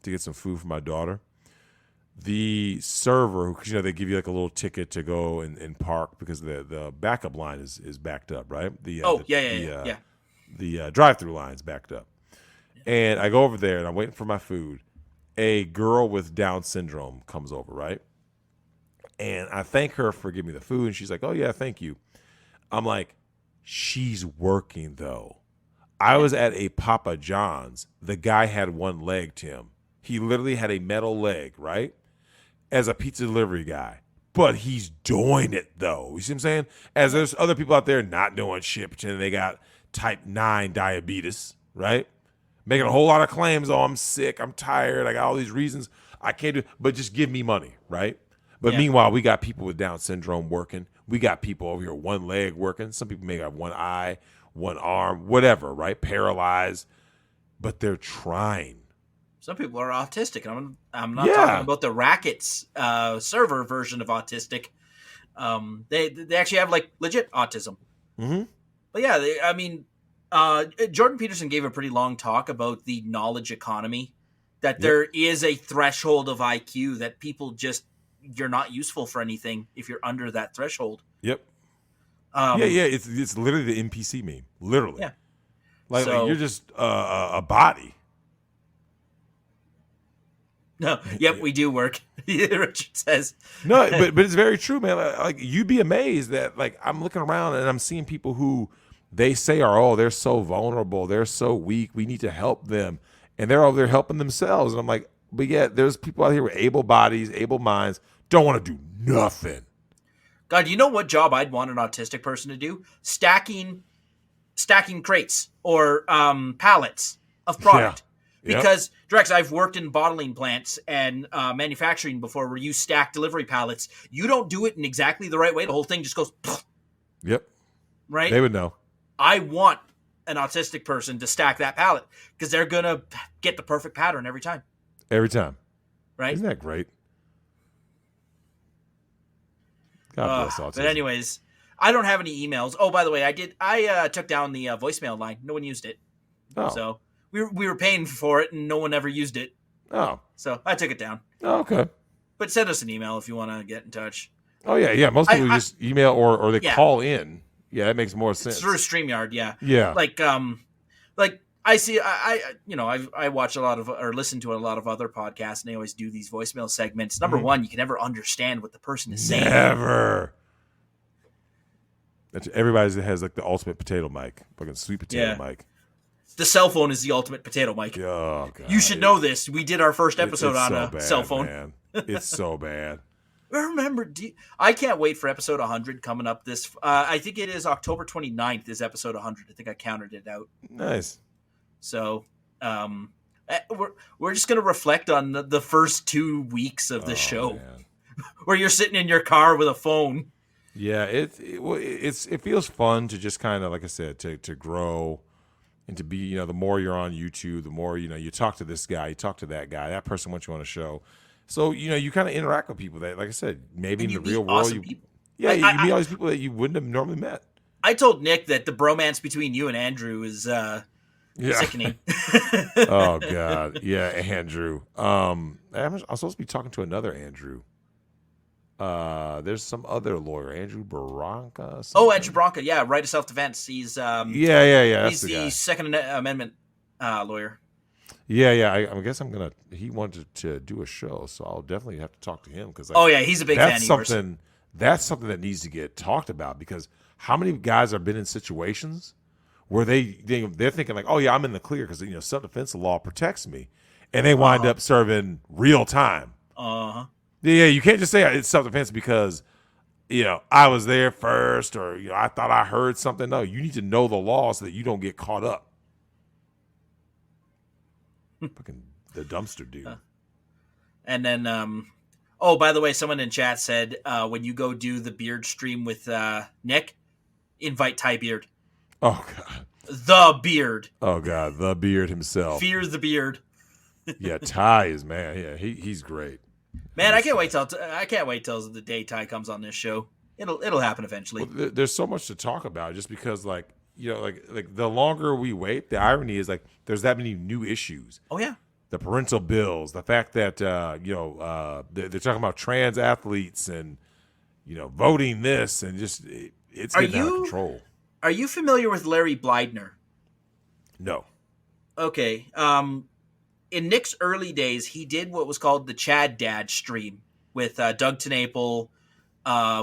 food for my daughter. The server, because they give you like a little ticket to go and park because the backup line is backed up, right? The drive-through line's backed up. And I go over there and I'm waiting for my food. A girl with Down syndrome comes over, right? And I thank her for giving me the food, and she's like, "Oh yeah, thank you." I'm like, "She's working though." I was at a Papa John's. The guy had one leg, Tim. He literally had a metal leg, right? As a pizza delivery guy. But he's doing it, though. You see what I'm saying? As there's other people out there not doing shit, pretending they got type 9 diabetes, right? Making a whole lot of claims. Oh, I'm sick. I'm tired. I got all these reasons. I can't do it. But just give me money, right? But meanwhile, we got people with Down syndrome working. We got people over here, one leg working. Some people may have one eye, one arm, whatever, right? Paralyzed. But they're trying. Some people are autistic. I'm not talking about the Rackets server version of autistic. They actually have like legit autism. Mm-hmm. But yeah, Jordan Peterson gave a pretty long talk about the knowledge economy. That there is a threshold of IQ that people you're not useful for anything if you're under that threshold. Yep. It's literally the NPC meme. Literally. Yeah. Like you're just a body. No. Yep, we do work. Richard says. No, but it's very true, man. Like you'd be amazed that like I'm looking around and I'm seeing people who they say they're so vulnerable, they're so weak. We need to help them, and they're over there helping themselves. And I'm like, but yet there's people out here with able bodies, able minds, don't want to do nothing. God, you know what job I'd want an autistic person to do? Stacking crates or pallets of product. Yeah. Because, Drex, I've worked in bottling plants and manufacturing before where you stack delivery pallets. You don't do it in exactly the right way. The whole thing just goes... Yep. Right? They would know. I want an autistic person to stack that pallet because they're going to get the perfect pattern every time. Every time. Right? Isn't that great? God bless autism. But anyways, I don't have any emails. Oh, by the way, I took down the voicemail line. No one used it. Oh. So we were paying for it, and no one ever used it. Oh. So I took it down. Oh, okay. But send us an email if you want to get in touch. Oh, yeah. Most people just email or they call in. Yeah, that makes more sense. It's through StreamYard, yeah. Yeah. Like I see. I watch a lot of or listen to a lot of other podcasts, and they always do these voicemail segments. Number one, you can never understand what the person is saying. Never. Everybody has like the ultimate potato mic, fucking sweet potato mic. The cell phone is the ultimate potato mic. Oh, God. You should know this. We did our first episode on so a bad, cell phone. Man. It's so bad. Remember, I can't wait for episode 100 coming up this. I think it is October 29th is episode 100. I think I counted it out. Nice. So we're just going to reflect on the first 2 weeks of the show, Man. where you're sitting in your car with a phone. Yeah, it feels fun to just kind of, like I said, to grow and to be, the more you're on YouTube, the more, you talk to this guy, you talk to that guy, that person wants you on a show. So, you kind of interact with people that, like I said, maybe in the real world, you meet all these people that you wouldn't have normally met. I told Nick that the bromance between you and Andrew is sickening. Oh, God. Yeah, Andrew. I'm supposed to be talking to another Andrew. There's some other lawyer, Andrew Barranca. Oh, Andrew Barranca, yeah, right of self-defense. He's He's the Second Amendment lawyer. Yeah. I guess he wanted to do a show, so I'll definitely have to talk to him because. He's a big fan of yours. That's something that needs to get talked about because how many guys have been in situations where they're thinking like, oh yeah, I'm in the clear because self-defense law protects me, and they wind up serving real time. Yeah, you can't just say it's self-defense because, I was there first or, I thought I heard something. No, you need to know the law so that you don't get caught up. Fucking the dumpster dude. And then, by the way, someone in chat said when you go do the beard stream with Nick, invite Ty Beard. Oh, God. The Beard. Oh, God. The Beard himself. Fear the Beard. Yeah, Ty is, man. Yeah, he's great. Man, I can't wait till the day Ty comes on this show. It'll happen eventually. Well, there's so much to talk about just because, like the longer we wait, the irony is like there's that many new issues. Oh yeah, the parental bills, the fact that they're talking about trans athletes and voting this and just it's getting out of control. Are you familiar with Larry Blydner? No. Okay. In Nick's early days, he did what was called the Chad Dad stream with Doug TenNapel,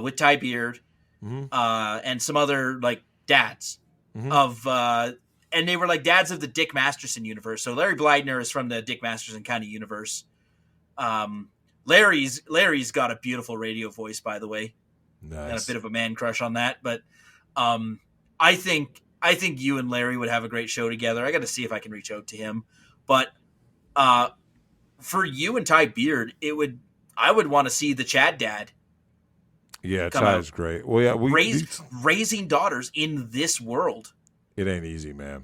with Ty Beard, and some other like dads of, and they were like dads of the Dick Masterson universe. So Larry Blydner is from the Dick Masterson kind of universe. Larry's got a beautiful radio voice, by the way. Nice. Got a bit of a man crush on that, but I think you and Larry would have a great show together. I got to see if I can reach out to him, but. For you and Ty Beard, I would want to see the Chad Dad. Yeah, Ty's great. Well, yeah, raising daughters in this world. It ain't easy, man.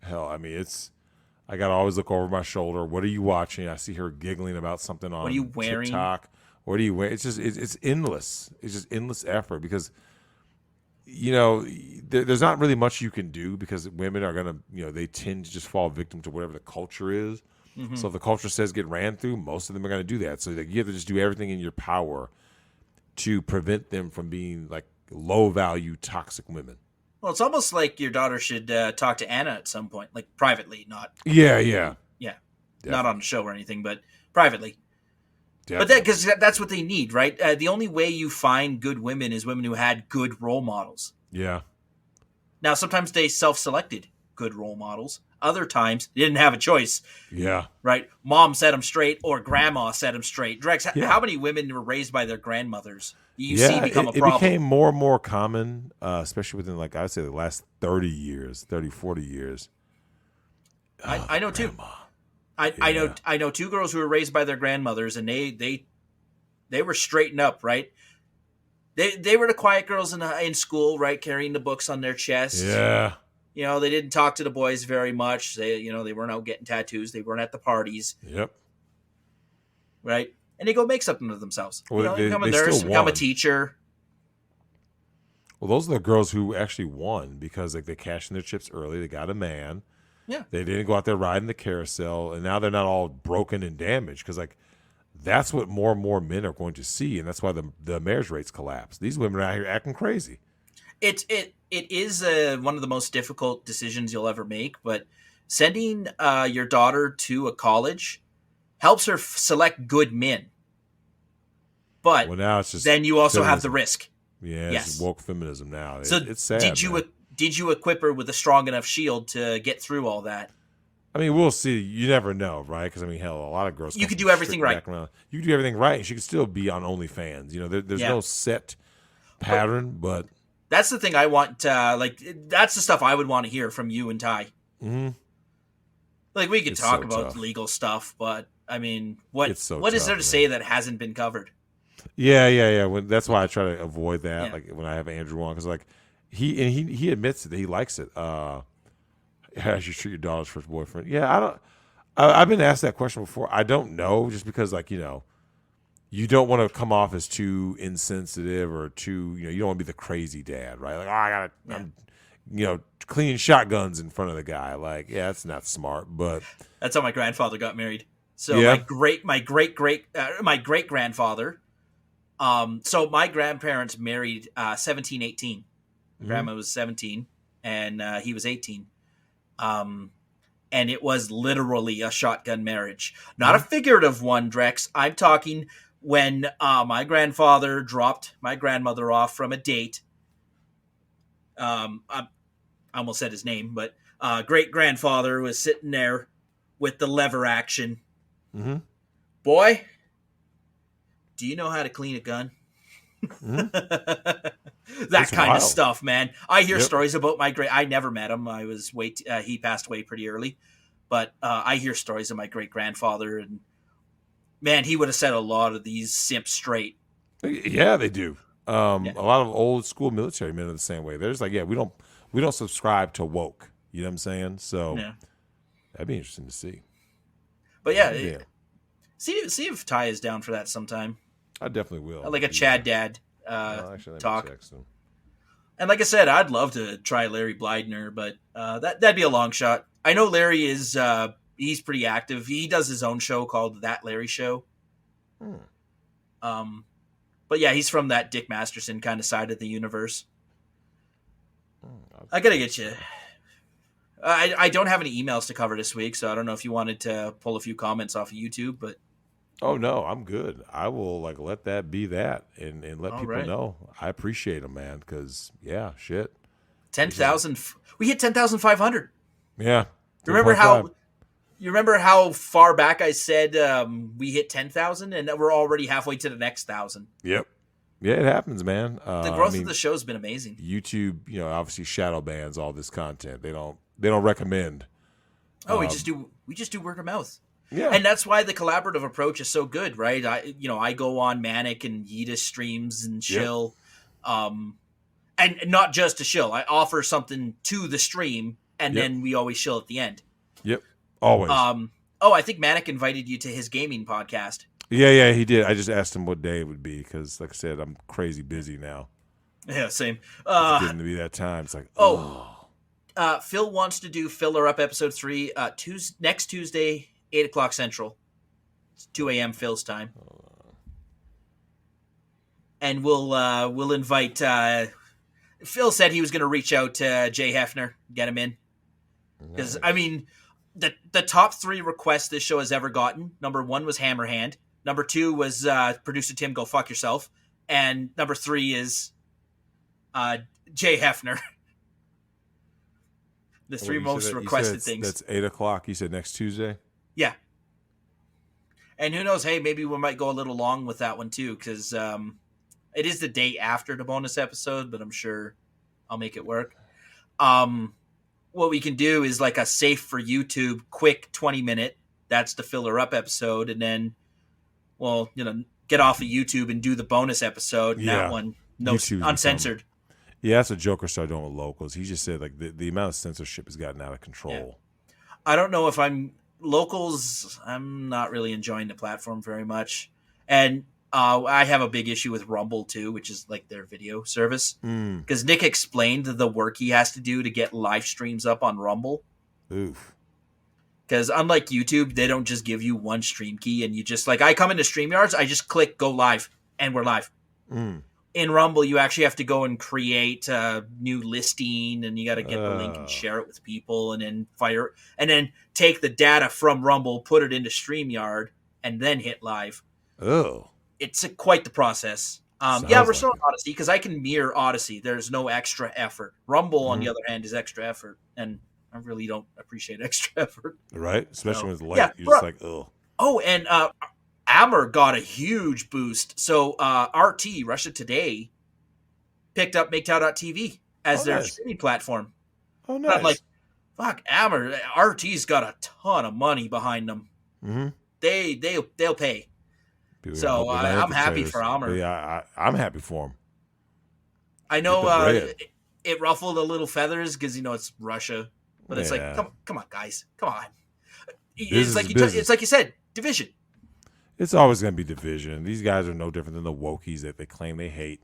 Hell, I mean, I gotta always look over my shoulder. What are you watching? I see her giggling about something on TikTok. What are you wearing? It's just it's endless. It's just endless effort because there's not really much you can do because women are gonna they tend to just fall victim to whatever the culture is. So if the culture says get ran through, most of them are going to do that. So you have to just do everything in your power to prevent them from being like low-value, toxic women. Well, it's almost like your daughter should talk to Anna at some point, like privately, not... Yeah. Definitely. Not on the show or anything, but privately. Definitely. But because that's what they need, right? The only way you find good women is women who had good role models. Yeah. Now, sometimes they self-selected good role models. Other times, they didn't have a choice. Yeah. Right? Mom set them straight or grandma set them straight. Drex, how many women were raised by their grandmothers? You see become a problem. It became more and more common, especially within, like I would say, the last 40 years. I know too. I know two girls who were raised by their grandmothers, and they were straightened up, right? They were the quiet girls in school, right, carrying the books on their chest. Yeah. They didn't talk to the boys very much. They weren't out getting tattoos. They weren't at the parties. Yep. Right? And they go make something of themselves. Well, become a nurse, become a teacher. Well, those are the girls who actually won because they cashed in their chips early. They got a man. Yeah. They didn't go out there riding the carousel, and now they're not all broken and damaged because that's what more and more men are going to see, and that's why the marriage rates collapse. These women are out here acting crazy. It is one of the most difficult decisions you'll ever make, but sending your daughter to a college helps her select good men. But Well, now it's just then you also have the feminism. risk. Yeah, Yes. it's woke feminism now. So It's sad. did you equip her with a strong enough shield to get through all that? I mean, we'll see. You never know, right? Because I mean, hell, a lot of girls. You come could from do everything strict right. background. You could do everything right, and she could still be on OnlyFans. There's no set pattern, but that's the thing I want. That's the stuff I would want to hear from you and Ty. mm-hmm. Like we could It's talk so about tough. legal stuff, but I mean, what It's so what is tough, there to man. say that hasn't been covered? Yeah. That's why I try to avoid that. Yeah. Like when I have Andrew on, because like he admits that he likes it. How you should treat your daughter's first boyfriend? Yeah, I don't. I've been asked that question before. I don't know, just because like you don't want to come off as too insensitive or too you don't want to be the crazy dad, right? Like I'm cleaning shotguns in front of the guy. Like that's not smart, but That's how my grandfather got married. So Yeah. my great grandfather. So my grandparents married 17, 18. Mhm. Grandma was 17 and he was 18. And it was literally a shotgun marriage, not a figurative one, Drex. I'm talking when my grandfather dropped my grandmother off from a date. I almost said his name, but great grandfather was sitting there with the lever action. Mm-hmm. Boy, do you know how to clean a gun? Mhm. That It's kind of wild. stuff, man. I hear Yep. stories about my great. I never met him. I was he passed away pretty early, but I hear stories of my great grandfather, and man, he would have set a lot of these simps straight. Yeah, they do. Yeah. A lot of old school military men are the same way. They're just like, yeah, we don't subscribe to woke. You know what I'm saying? So Yeah. that'd be interesting to see. But yeah, Yeah, see if Ty is down for that sometime, I definitely will. like a Yeah. Chad Dad Well, actually, let me talk. text him. And like I said, I'd love to try Larry Blydner, but that'd be a long shot. I know Larry is he's pretty active. He does his own show called That Larry Show. Hmm. But yeah, he's from that Dick Masterson kind of side of the universe. Hmm. I gotta get you. I don't have any emails to cover this week, so I don't know if you wanted to pull a few comments off of YouTube, but Oh no, I'm good. I will let that be that, and let All people right. know. I appreciate them, man. Because yeah, shit. 10,000. We hit 10,500. Yeah. Remember 10.5. how? You remember how far back I said we hit 10,000, and we're already halfway to the next 1,000. Yep. Yeah, it happens, man. The growth of the show has been amazing. YouTube, obviously shadow bans all this content. They don't recommend. Oh, we just do word of mouth. Yeah. And that's why the collaborative approach is so good, right? I go on Manic and Yiddish streams and shill, and not just to shill. I offer something to the stream, and Yep. then we always shill at the end. Yep. Always. I think Manic invited you to his gaming podcast. Yeah, he did. I just asked him what day it would be because, like I said, I'm crazy busy now. Yeah, same. It's getting to be that time. It's like, Phil wants to do Filler Up episode 3 next Tuesday, 8:00 Central. It's 2 a.m. Phil's time. And we'll invite. Phil said he was going to reach out to Jay Hefner, get him in, because I mean, the top 3 requests this show has ever gotten. Number 1 was Hammerhand. Number 2 was producer Tim, go fuck yourself, and number 3 is Jay Hefner. The 3 most requested things. That's 8:00. You said next Tuesday. Yeah. And who knows? Hey, maybe we might go a little long with that one too, because it is the day after the bonus episode, but I'm sure I'll make it work. What we can do is like a safe for YouTube, quick 20-minute. That's the Filler Up episode, and then we'll get off of YouTube and do the bonus episode. And that one, YouTube's uncensored. Yeah, that's what Joker started doing with locals. He just said the amount of censorship has gotten out of control. I don't know if I'm not really enjoying the platform very much. And I have a big issue with Rumble too, which is like their video service. Because Nick explained the work he has to do to get live streams up on Rumble. Oof. Because unlike YouTube, they don't just give you one stream key and you just I come into StreamYards, I just click go live and we're live. In in Rumble, you actually have to go and create a new listing, and you got to get the link and share it with people, and then take the data from Rumble, put it into StreamYard, and then hit live. Oh, it's quite the process. We're still on Odyssey because I can mirror Odyssey. There's no extra effort. Rumble, on the other hand, is extra effort, and I really don't appreciate extra effort. Right, especially when it's late. You're just like, oh. Oh, and Amber got a huge boost. So RT, Russia Today, picked up Migtown.tv as their streaming platform. Oh, nice. I'm like, fuck, Amber, RT's got a ton of money behind them. Mm-hmm. They'll pay. People so I'm happy for Amber. Yeah, I'm happy for him. I know it ruffled a little feathers because it's Russia, but it's like, come on, guys, come on. It's like you said, division. It's always going to be division. These guys are no different than the wokies that they claim they hate.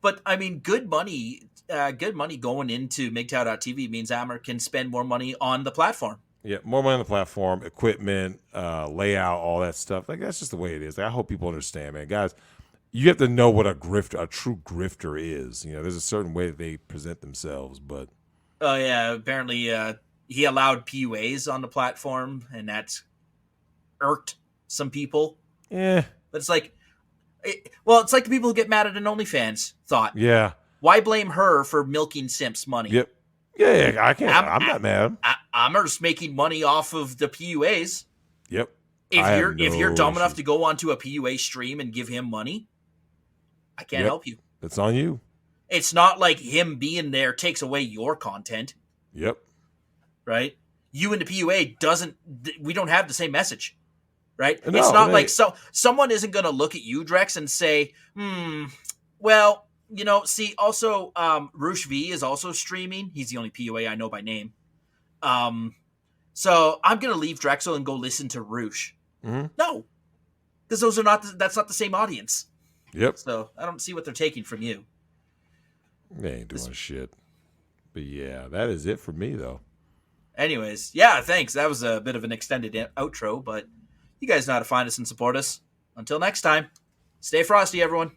But I mean, good money going into Migtown.tv means Amber can spend more money on the platform. Yeah, more money on the platform, equipment, layout, all that stuff. Like, that's just the way it is. Like, I hope people understand, man. Guys, you have to know what a true grifter is. There's a certain way that they present themselves, but... Oh, yeah. Apparently, he allowed PUAs on the platform, and that's irked some people. Yeah. But it's like... it's like the people who get mad at an OnlyFans thought. Yeah. Why blame her for milking simps' money? Yep. Yeah, I can't. I'm not mad. Amber's making money off of the PUAs. Yep. If you're dumb enough to go onto a PUA stream and give him money, I can't help you. It's on you. It's not like him being there takes away your content. Yep. Right? You and the PUA we don't have the same message. Right? No, it's not like someone isn't going to look at you, Drex, and say, well, see, also, Roosh V is also streaming. He's the only PUA I know by name. So I'm going to leave Drexel and go listen to Roosh. Mm-hmm. No, because that's not the same audience. Yep. So I don't see what they're taking from you. They ain't doing shit. But yeah, that is it for me, though. Anyways, yeah, thanks. That was a bit of an extended outro, but you guys know how to find us and support us. Until next time, stay frosty, everyone.